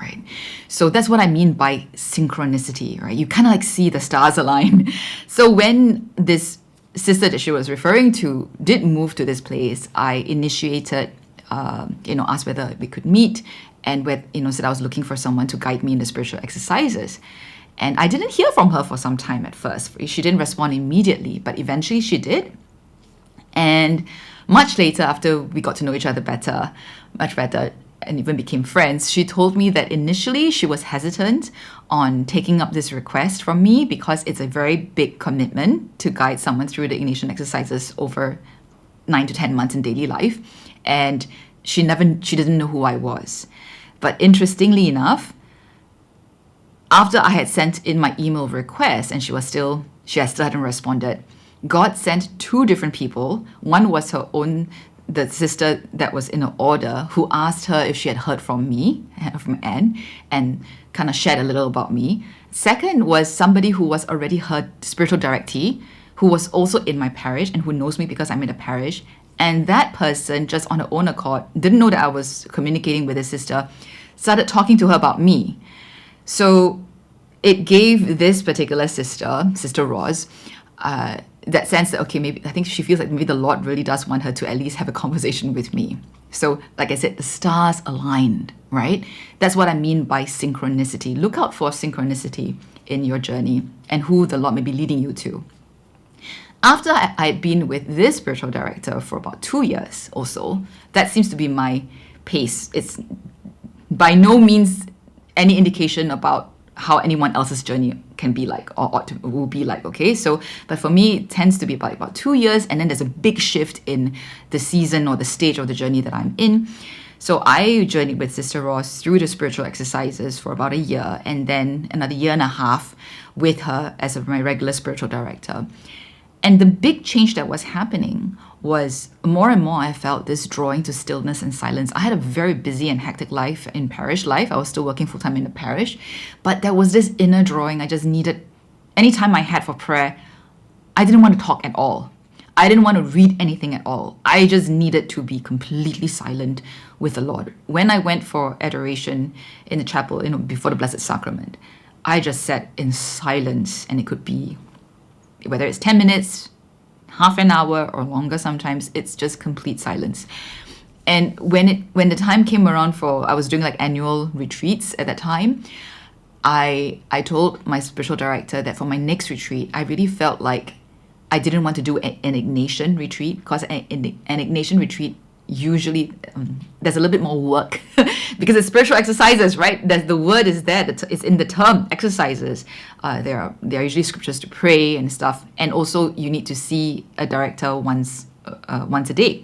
Right. So that's what I mean by synchronicity, right? You kind of see the stars align. So when this sister that she was referring to did move to this place, I initiated, asked whether we could meet, and said I was looking for someone to guide me in the spiritual exercises. And I didn't hear from her for some time at first. She didn't respond immediately, but eventually she did. And much later, after we got to know each other much better, and even became friends, she told me that initially she was hesitant on taking up this request from me because it's a very big commitment to guide someone through the Ignatian exercises over 9 to 10 months in daily life. And she didn't know who I was. But interestingly enough, after I had sent in my email request and she still hadn't responded, God sent 2 different people. One was the sister that was in her order, who asked her if she had heard from me, from Anne, and kind of shared a little about me. Second was somebody who was already her spiritual directee, who was also in my parish and who knows me because I'm in a parish. And that person, just on her own accord, didn't know that I was communicating with his sister, started talking to her about me. So it gave this particular Sister Roz, that sense that, okay, maybe I think she feels like maybe the Lord really does want her to at least have a conversation with me. So like I said, the stars aligned, right? That's what I mean by synchronicity. Look out for synchronicity in your journey and who the Lord may be leading you to. After I'd been with this spiritual director for about 2 years or so, that seems to be my pace. It's by no means any indication about how anyone else's journey can be like or will be like, okay? So, but for me, it tends to be about 2 years, and then there's a big shift in the season or the stage of the journey that I'm in. So I journeyed with Sister Ross through the spiritual exercises for about a year, and then another year and a half with her as my regular spiritual director. And the big change that was happening was more and more I felt this drawing to stillness and silence. I had a very busy and hectic life in parish life. I was still working full-time in the parish, but there was this inner drawing. I just needed, anytime I had for prayer, I didn't want to talk at all. I didn't want to read anything at all. I just needed to be completely silent with the Lord. When I went for adoration in the chapel, before the Blessed Sacrament, I just sat in silence, and it could be, whether it's 10 minutes, half an hour, or longer sometimes, it's just complete silence. And when the time came around I was doing like annual retreats at that time, I told my spiritual director that for my next retreat, I really felt like I didn't want to do an Ignatian retreat, because an Ignatian retreat usually there's a little bit more work because it's spiritual exercises, right? The word is there. It's in the term exercises. There are usually scriptures to pray and stuff, and also you need to see a director once a day.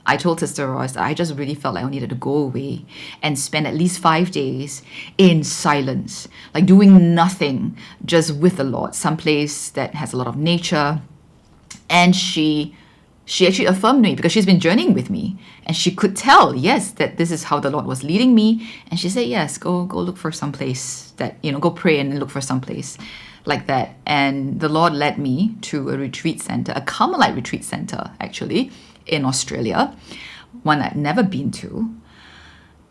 I told Sister Ross that I just really felt like I needed to go away and spend at least 5 days in silence, like doing nothing, just with the Lord, someplace that has a lot of nature. And she actually affirmed me, because she's been journeying with me, and she could tell, yes, that this is how the Lord was leading me. And she said, yes, go look for some place that, go pray and look for some place like that. And the Lord led me to a retreat center, a Carmelite retreat center, actually, in Australia, one I'd never been to.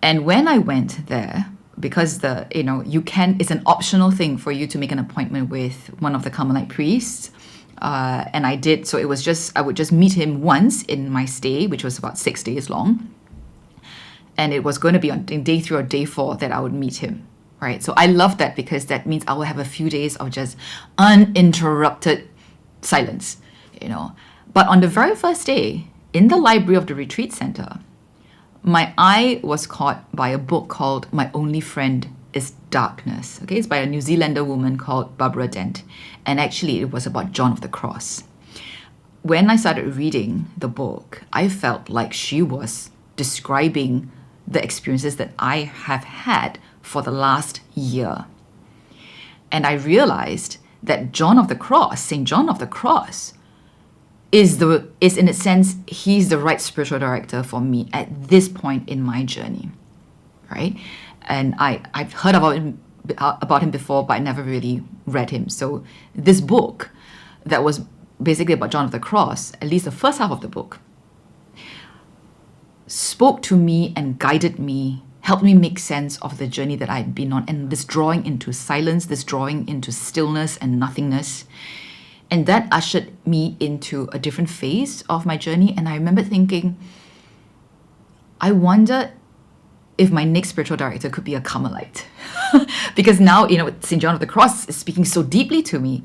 And when I went there, because it's an optional thing for you to make an appointment with one of the Carmelite priests. And I did. So I would just meet him once in my stay, which was about 6 days long. And it was going to be on day 3 or day 4 that I would meet him, right? So I love that, because that means I will have a few days of just uninterrupted silence, But on the very first day, in the library of the retreat center, my eye was caught by a book called My Only Friend is Darkness. Okay, it's by a New Zealander woman called Barbara Dent. And actually, it was about John of the Cross. When I started reading the book, I felt like she was describing the experiences that I have had for the last year. And I realized that St. John of the Cross, is in a sense, he's the right spiritual director for me at this point in my journey, right? And I've heard about him before, but I never really read him. So this book that was basically about John of the Cross, at least the first half of the book, spoke to me and guided me, helped me make sense of the journey that I'd been on, and this drawing into silence, this drawing into stillness and nothingness. And that ushered me into a different phase of my journey. And I remember thinking, I wonder if my next spiritual director could be a Carmelite. Because now, St. John of the Cross is speaking so deeply to me,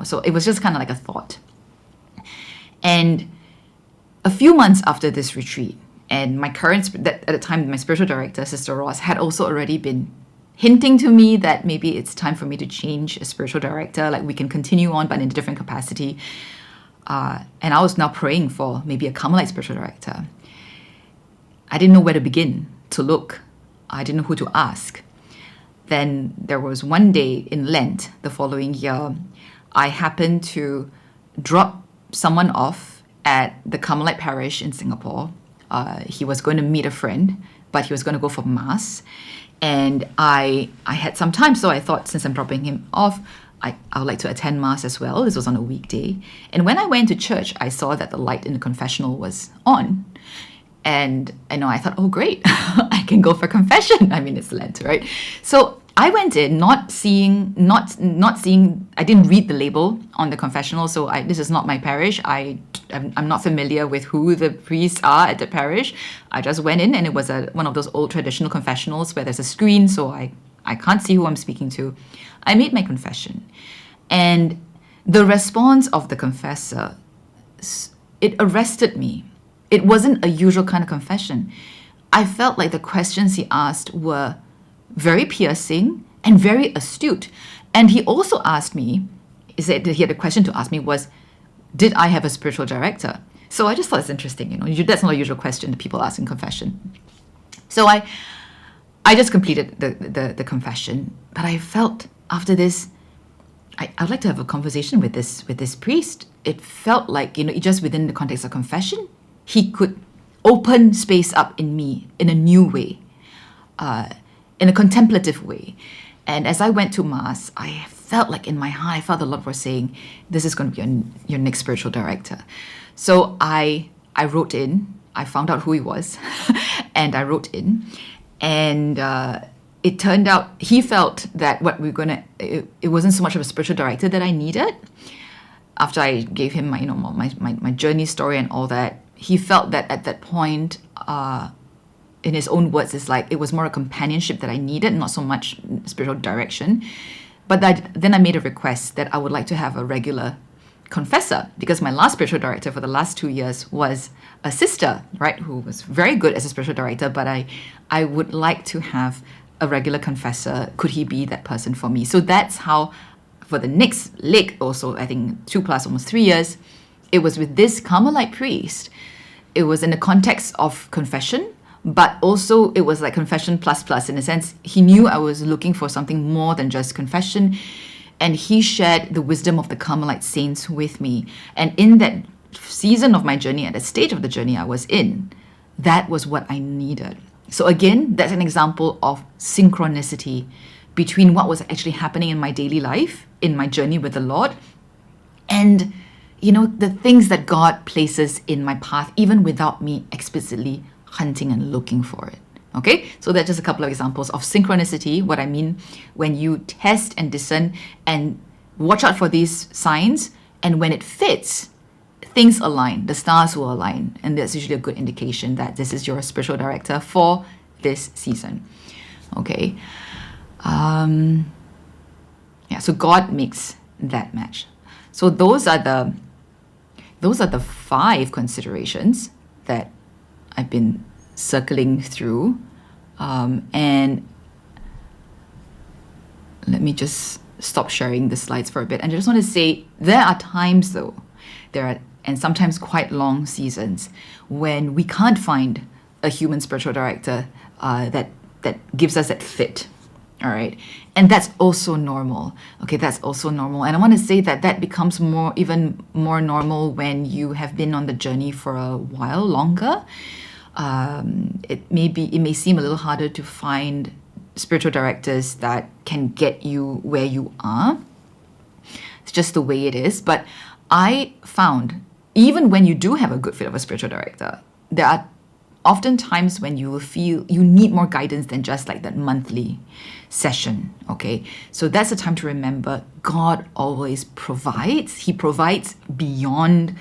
so it was just kind of like a thought. And a few months after this retreat, and at the time, my spiritual director, Sister Ross, had also already been hinting to me that maybe it's time for me to change a spiritual director, like we can continue on, but in a different capacity. And I was now praying for maybe a Carmelite spiritual director. I didn't know where to begin to look. I didn't know who to ask. Then there was one day in Lent the following year, I happened to drop someone off at the Carmelite parish in Singapore. He was going to meet a friend, but he was going to go for Mass. And I had some time, so I thought, since I'm dropping him off, I would like to attend Mass as well. This was on a weekday. And when I went to church, I saw that the light in the confessional was on. And I thought, oh, great, I can go for confession. I mean, it's Lent, right? So I went in not seeing, I didn't read the label on the confessional. So this is not my parish. I'm not familiar with who the priests are at the parish. I just went in, and it was one of those old traditional confessionals where there's a screen, so I can't see who I'm speaking to. I made my confession. And the response of the confessor, it arrested me. It wasn't a usual kind of confession. I felt like the questions he asked were very piercing and very astute. And he also asked me, he had a question to ask me was, did I have a spiritual director? So I just thought it's interesting, that's not a usual question that people ask in confession. So I just completed the confession, but I felt after this, I'd like to have a conversation with this priest. It felt like, just within the context of confession, he could open space up in me in a new way, in a contemplative way. And as I went to Mass, I felt like in my heart, I felt the Lord was saying, this is going to be your next spiritual director. So I wrote in, I found out who he was, and I wrote in, and it turned out he felt that it wasn't so much of a spiritual director that I needed. After I gave him my journey story and all that, he felt that at that point, in his own words, it's like it was more a companionship that I needed, not so much spiritual direction. But then I made a request that I would like to have a regular confessor, because my last spiritual director for the last 2 years was a sister, right, who was very good as a spiritual director, but I would like to have a regular confessor. Could he be that person for me? So that's how, for the next leg, also I think 2 plus almost 3 years, it was with this Carmelite priest. It was in the context of confession, but also it was like confession plus plus, in a sense. He knew I was looking for something more than just confession, and he shared the wisdom of the Carmelite saints with me. And in that season of my journey, at the stage of the journey I was in, that was what I needed. So again, that's an example of synchronicity between what was actually happening in my daily life, in my journey with the Lord, and the things that God places in my path, even without me explicitly hunting and looking for it. Okay, so that's just a couple of examples of synchronicity, what I mean when you test and discern and watch out for these signs, and when it fits, things align, the stars will align, and that's usually a good indication that this is your spiritual director for this season. Okay, so God makes that match. So those are the 5 considerations that I've been circling through, and let me just stop sharing the slides for a bit. And I just want to say, there are times though, and sometimes quite long seasons, when we can't find a human spiritual director that gives us that fit. All right. And that's also normal. Okay, that's also normal. And I want to say that becomes even more normal when you have been on the journey for a while longer. It may seem a little harder to find spiritual directors that can get you where you are. It's just the way it is. But I found, even when you do have a good fit of a spiritual director, there are often times when you will feel you need more guidance than just like that monthly session. Okay, so that's the time to remember God always provides. He provides beyond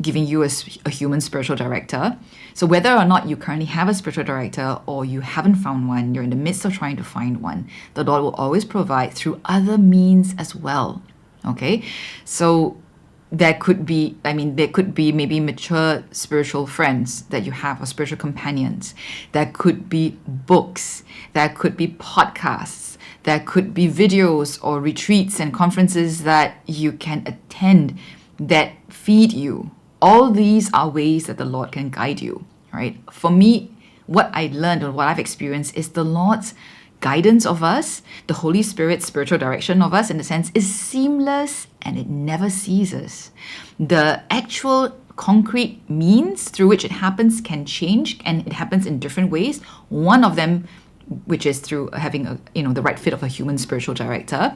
giving you a human spiritual director. So whether or not you currently have a spiritual director or you haven't found one, you're in the midst of trying to find one, the Lord will always provide through other means as well. Okay, so there could be maybe mature spiritual friends that you have, or spiritual companions. There could be books, there could be podcasts, there could be videos or retreats and conferences that you can attend that feed you. All these are ways that the Lord can guide you, right? For me, what I learned or what I've experienced is the Lord's guidance of us, the Holy Spirit's spiritual direction of us, in a sense, is seamless and it never ceases. The actual concrete means through which it happens can change, and it happens in different ways. One of them, which is through having the right fit of a human spiritual director,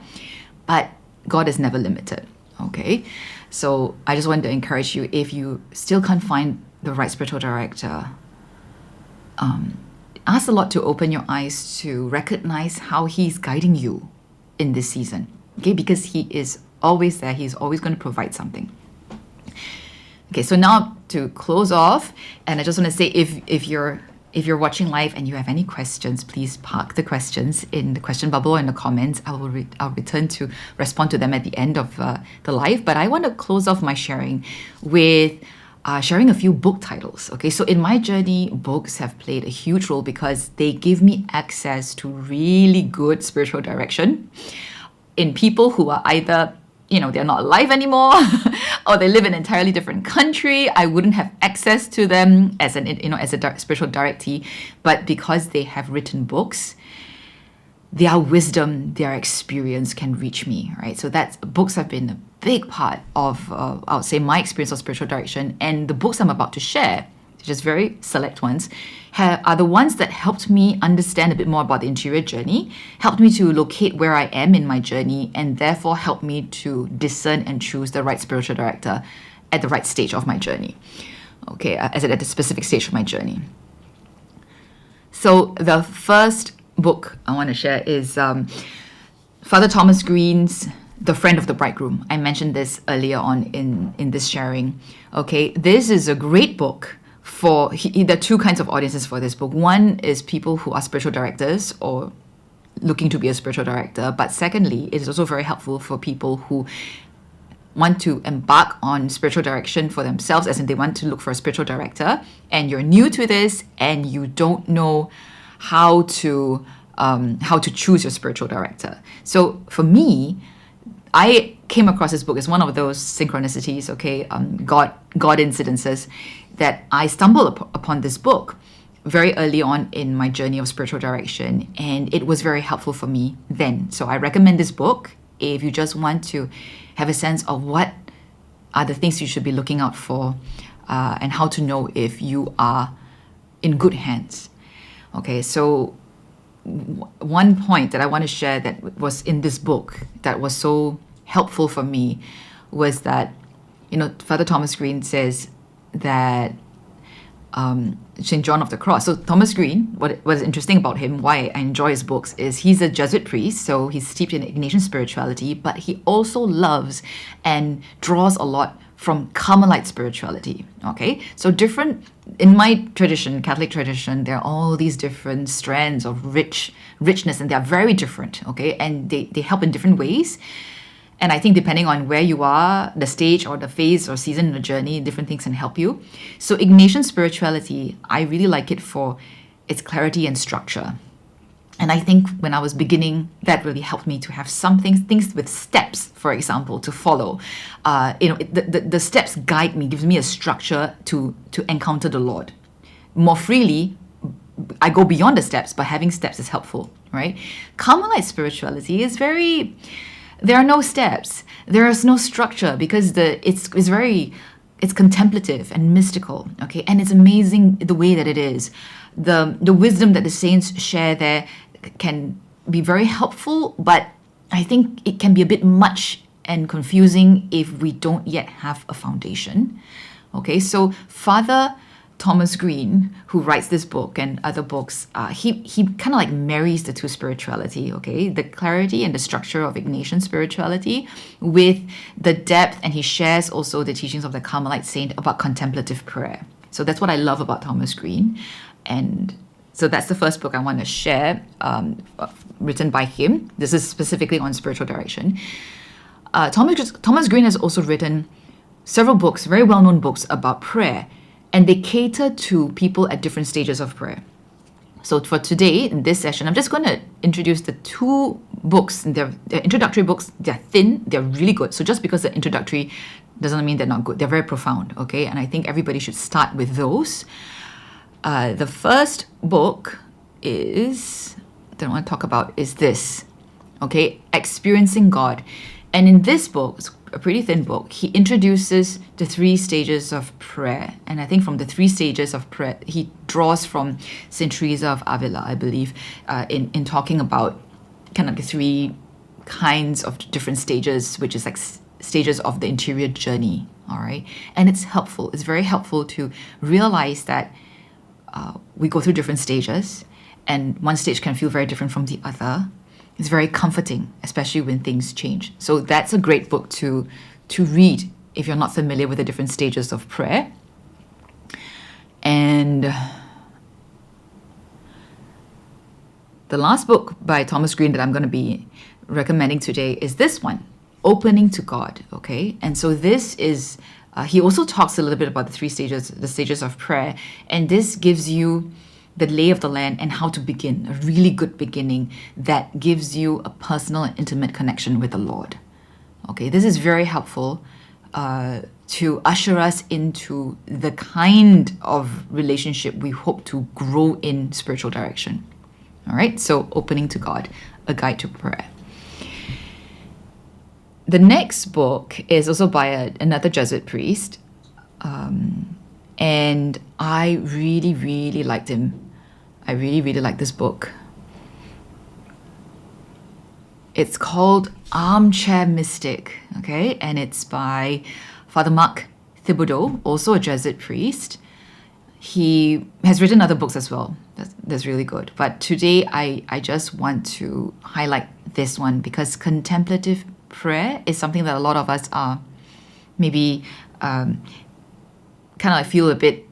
but God is never limited. Okay, so I just want to encourage you, if you still can't find the right spiritual director, ask the Lord to open your eyes to recognize how He's guiding you in this season. Okay, because He is always there. He's always going to provide something. Okay, so now to close off, and I just want to say, if you're watching live and you have any questions, please park the questions in the question bubble or in the comments. I'll return to respond to them at the end of the live. But I want to close off my sharing with sharing a few book titles. Okay, so in my journey, books have played a huge role because they give me access to really good spiritual direction in people who are either they're not alive anymore, or they live in an entirely different country, I wouldn't have access to them as a spiritual directee. But because they have written books, their wisdom, their experience can reach me, right? So books have been a big part of, I would say, my experience of spiritual direction. And the books I'm about to share, just very select ones, are the ones that helped me understand a bit more about the interior journey, helped me to locate where I am in my journey, and therefore helped me to discern and choose the right spiritual director at the right stage of my journey. Okay, at the specific stage of my journey. So the first book I want to share is Father Thomas Green's The Friend of the Bridegroom. I mentioned this earlier on in this sharing. Okay, this is a great book for, there are two kinds of audiences for this book. One is people who are spiritual directors or looking to be a spiritual director. But secondly, it is also very helpful for people who want to embark on spiritual direction for themselves, as in they want to look for a spiritual director, and you're new to this and you don't know how to choose your spiritual director. So for me, I came across this book as one of those synchronicities, God incidences, that I stumbled upon this book very early on in my journey of spiritual direction, and it was very helpful for me then. So I recommend this book if you just want to have a sense of what are the things you should be looking out for, and how to know if you are in good hands. Okay, so one point that I want to share that was in this book that was so helpful for me was that, Father Thomas Green says that St. John of the Cross. So Thomas Green, what is interesting about him, why I enjoy his books, is he's a Jesuit priest, so he's steeped in Ignatian spirituality, but he also loves and draws a lot from Carmelite spirituality. Okay, so different in my tradition, Catholic tradition, there are all these different strands of richness, and they are very different. Okay, and they help in different ways. And I think depending on where you are, the stage or the phase or season in the journey, different things can help you. So Ignatian spirituality, I really like it for its clarity and structure. And I think when I was beginning, that really helped me to have things with steps, for example, to follow. The steps guide me, gives me a structure to encounter the Lord. More freely, I go beyond the steps, but having steps is helpful, right? Carmelite spirituality is there are no steps. There is no structure because it's contemplative and mystical, okay? And it's amazing the way that it is. The wisdom that the saints share there can be very helpful, but I think it can be a bit much and confusing if we don't yet have a foundation. Okay, so Father Thomas Green, who writes this book and other books, he kind of like marries the two spirituality, okay? The clarity and the structure of Ignatian spirituality with the depth, and he shares also the teachings of the Carmelite saint about contemplative prayer. So that's what I love about Thomas Green. And so that's the first book I want to share, written by him. This is specifically on spiritual direction. Thomas Green has also written several books, very well-known books about prayer, and they cater to people at different stages of prayer. So for today, in this session, I'm just going to introduce the two books. They're introductory books. They're thin. They're really good. So just because they're introductory doesn't mean they're not good. They're very profound, okay? And I think everybody should start with those. The first book that I want to talk about is this, okay? Experiencing God. And in this book, it's a pretty thin book, he introduces the 3 stages of prayer. And I think from the 3 stages of prayer, he draws from St. Teresa of Avila, I believe, in talking about kind of the 3 kinds of different stages, which is like stages of the interior journey, all right? And it's helpful. It's very helpful to realize that we go through different stages, and one stage can feel very different from the other. It's very comforting, especially when things change. So that's a great book to read if you're not familiar with the different stages of prayer. And the last book by Thomas Green that I'm going to be recommending today is this one, Opening to God, okay? And so this is, he also talks a little bit about the stages of prayer, and this gives you the lay of the land and how to begin, a really good beginning that gives you a personal and intimate connection with the Lord. Okay, this is very helpful to usher us into the kind of relationship we hope to grow in spiritual direction. All right, so Opening to God, a guide to prayer. The next book is also by another Jesuit priest, and I really, really liked him. I really, really like this book. It's called Armchair Mystic, okay? And it's by Father Mark Thibodeau, also a Jesuit priest. He has written other books as well. That's really good. But today I just want to highlight this one because contemplative prayer is something that a lot of us are maybe kind of like feel a bit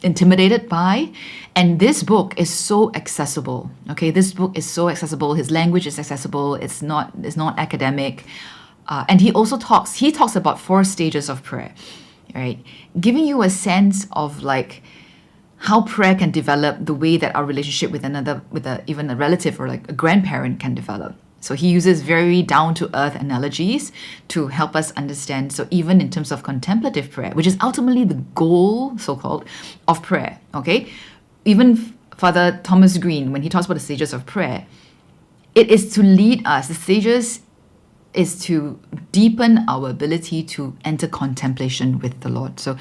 intimidated by. And this book is so accessible. Okay, this book is so accessible. His language is accessible. It's not academic. And he also talks about 4 stages of prayer, right? Giving you a sense of like how prayer can develop, the way that our relationship with even a relative or like a grandparent can develop. So he uses very down-to-earth analogies to help us understand. So even in terms of contemplative prayer, which is ultimately the goal, so-called, of prayer, okay? Even Father Thomas Green, when he talks about the stages of prayer, it is to lead us. The stages is to deepen our ability to enter contemplation with the Lord. So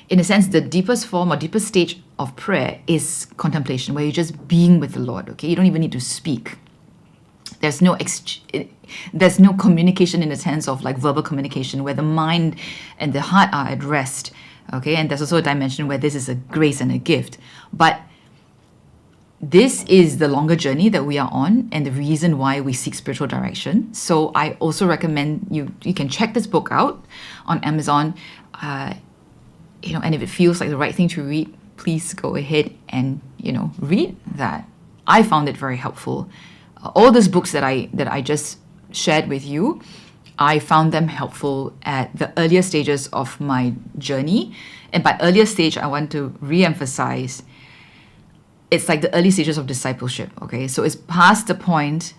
in a sense, the deepest form or deepest stage of prayer is contemplation, where you're just being with the Lord, okay? You don't even need to speak. There's no communication in the sense of like verbal communication where the mind and the heart are at rest, okay? And there's also a dimension where this is a grace and a gift. But this is the longer journey that we are on and the reason why we seek spiritual direction. So I also recommend you can check this book out on Amazon. And if it feels like the right thing to read, please go ahead and, read that. I found it very helpful. All these books that I just shared with you, I found them helpful at the earlier stages of my journey. And by earlier stage, I want to re-emphasize, it's like the early stages of discipleship, okay? So it's past the point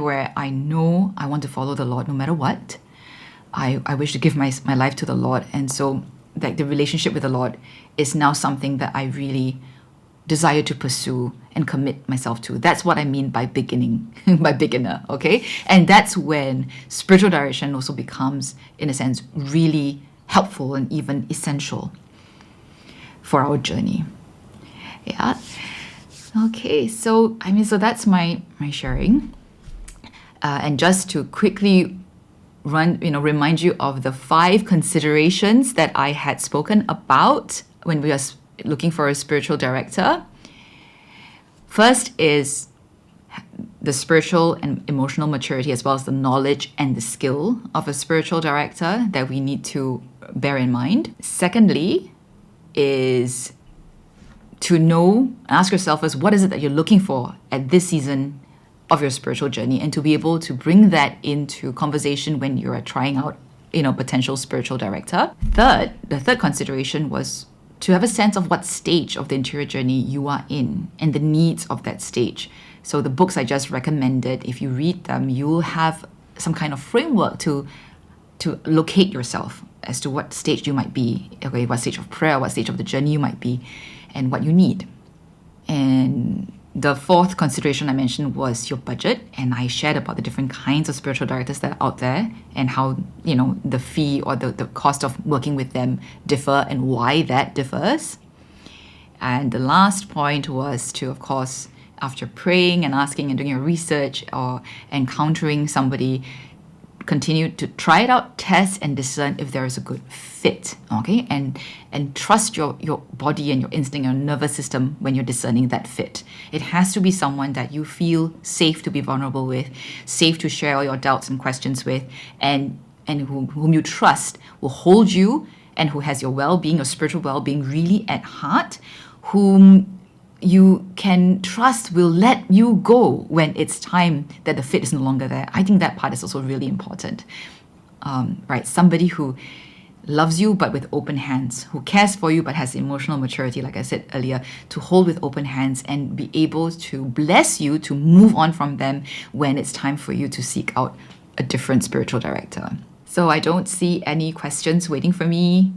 where I know I want to follow the Lord no matter what. I wish to give my life to the Lord. And so like the relationship with the Lord is now something that I really desire to pursue and commit myself to. That's what I mean by beginner, okay? And that's when spiritual direction also becomes, in a sense, really helpful and even essential for our journey. Yeah. Okay, so that's my sharing. And just to quickly remind you of the 5 considerations that I had spoken about when we are looking for a spiritual director. First is the spiritual and emotional maturity, as well as the knowledge and the skill of a spiritual director that we need to bear in mind. Secondly is to know, ask yourself as what is it that you're looking for at this season of your spiritual journey, and to be able to bring that into conversation when you're trying out, potential spiritual director. The third consideration was to have a sense of what stage of the interior journey you are in and the needs of that stage. So the books I just recommended, if you read them, you'll have some kind of framework to locate yourself as to what stage you might be, okay, what stage of prayer, what stage of the journey you might be, and what you need. And the fourth consideration I mentioned was your budget, and I shared about the different kinds of spiritual directors that are out there and how, the fee or the cost of working with them differ and why that differs. And the last point was to, of course, after praying and asking and doing your research or encountering somebody, continue to try it out, test and discern if there is a good fit, okay? And trust your body and your instinct, your nervous system when you're discerning that fit. It has to be someone that you feel safe to be vulnerable with, safe to share all your doubts and questions with, and whom you trust will hold you and who has your well-being, your spiritual well-being really at heart, whom you can trust will let you go when it's time that the fit is no longer there. I think that part is also really important. Right? Somebody who loves you but with open hands, who cares for you but has emotional maturity, like I said earlier, to hold with open hands and be able to bless you to move on from them when it's time for you to seek out a different spiritual director. So I don't see any questions waiting for me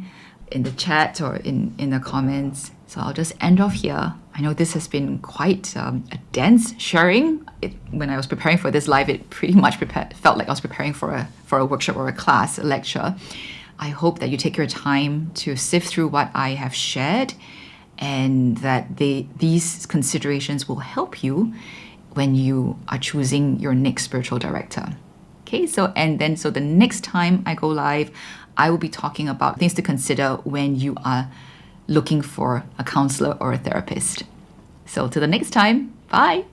in the chat or in the comments. So I'll just end off here. I know this has been quite a dense sharing. When I was preparing for this live, it pretty much felt like I was preparing for a workshop or a class, a lecture. I hope that you take your time to sift through what I have shared, and that these considerations will help you when you are choosing your next spiritual director. Okay, so the next time I go live, I will be talking about things to consider when you are looking for a counselor or a therapist. So till the next time, bye.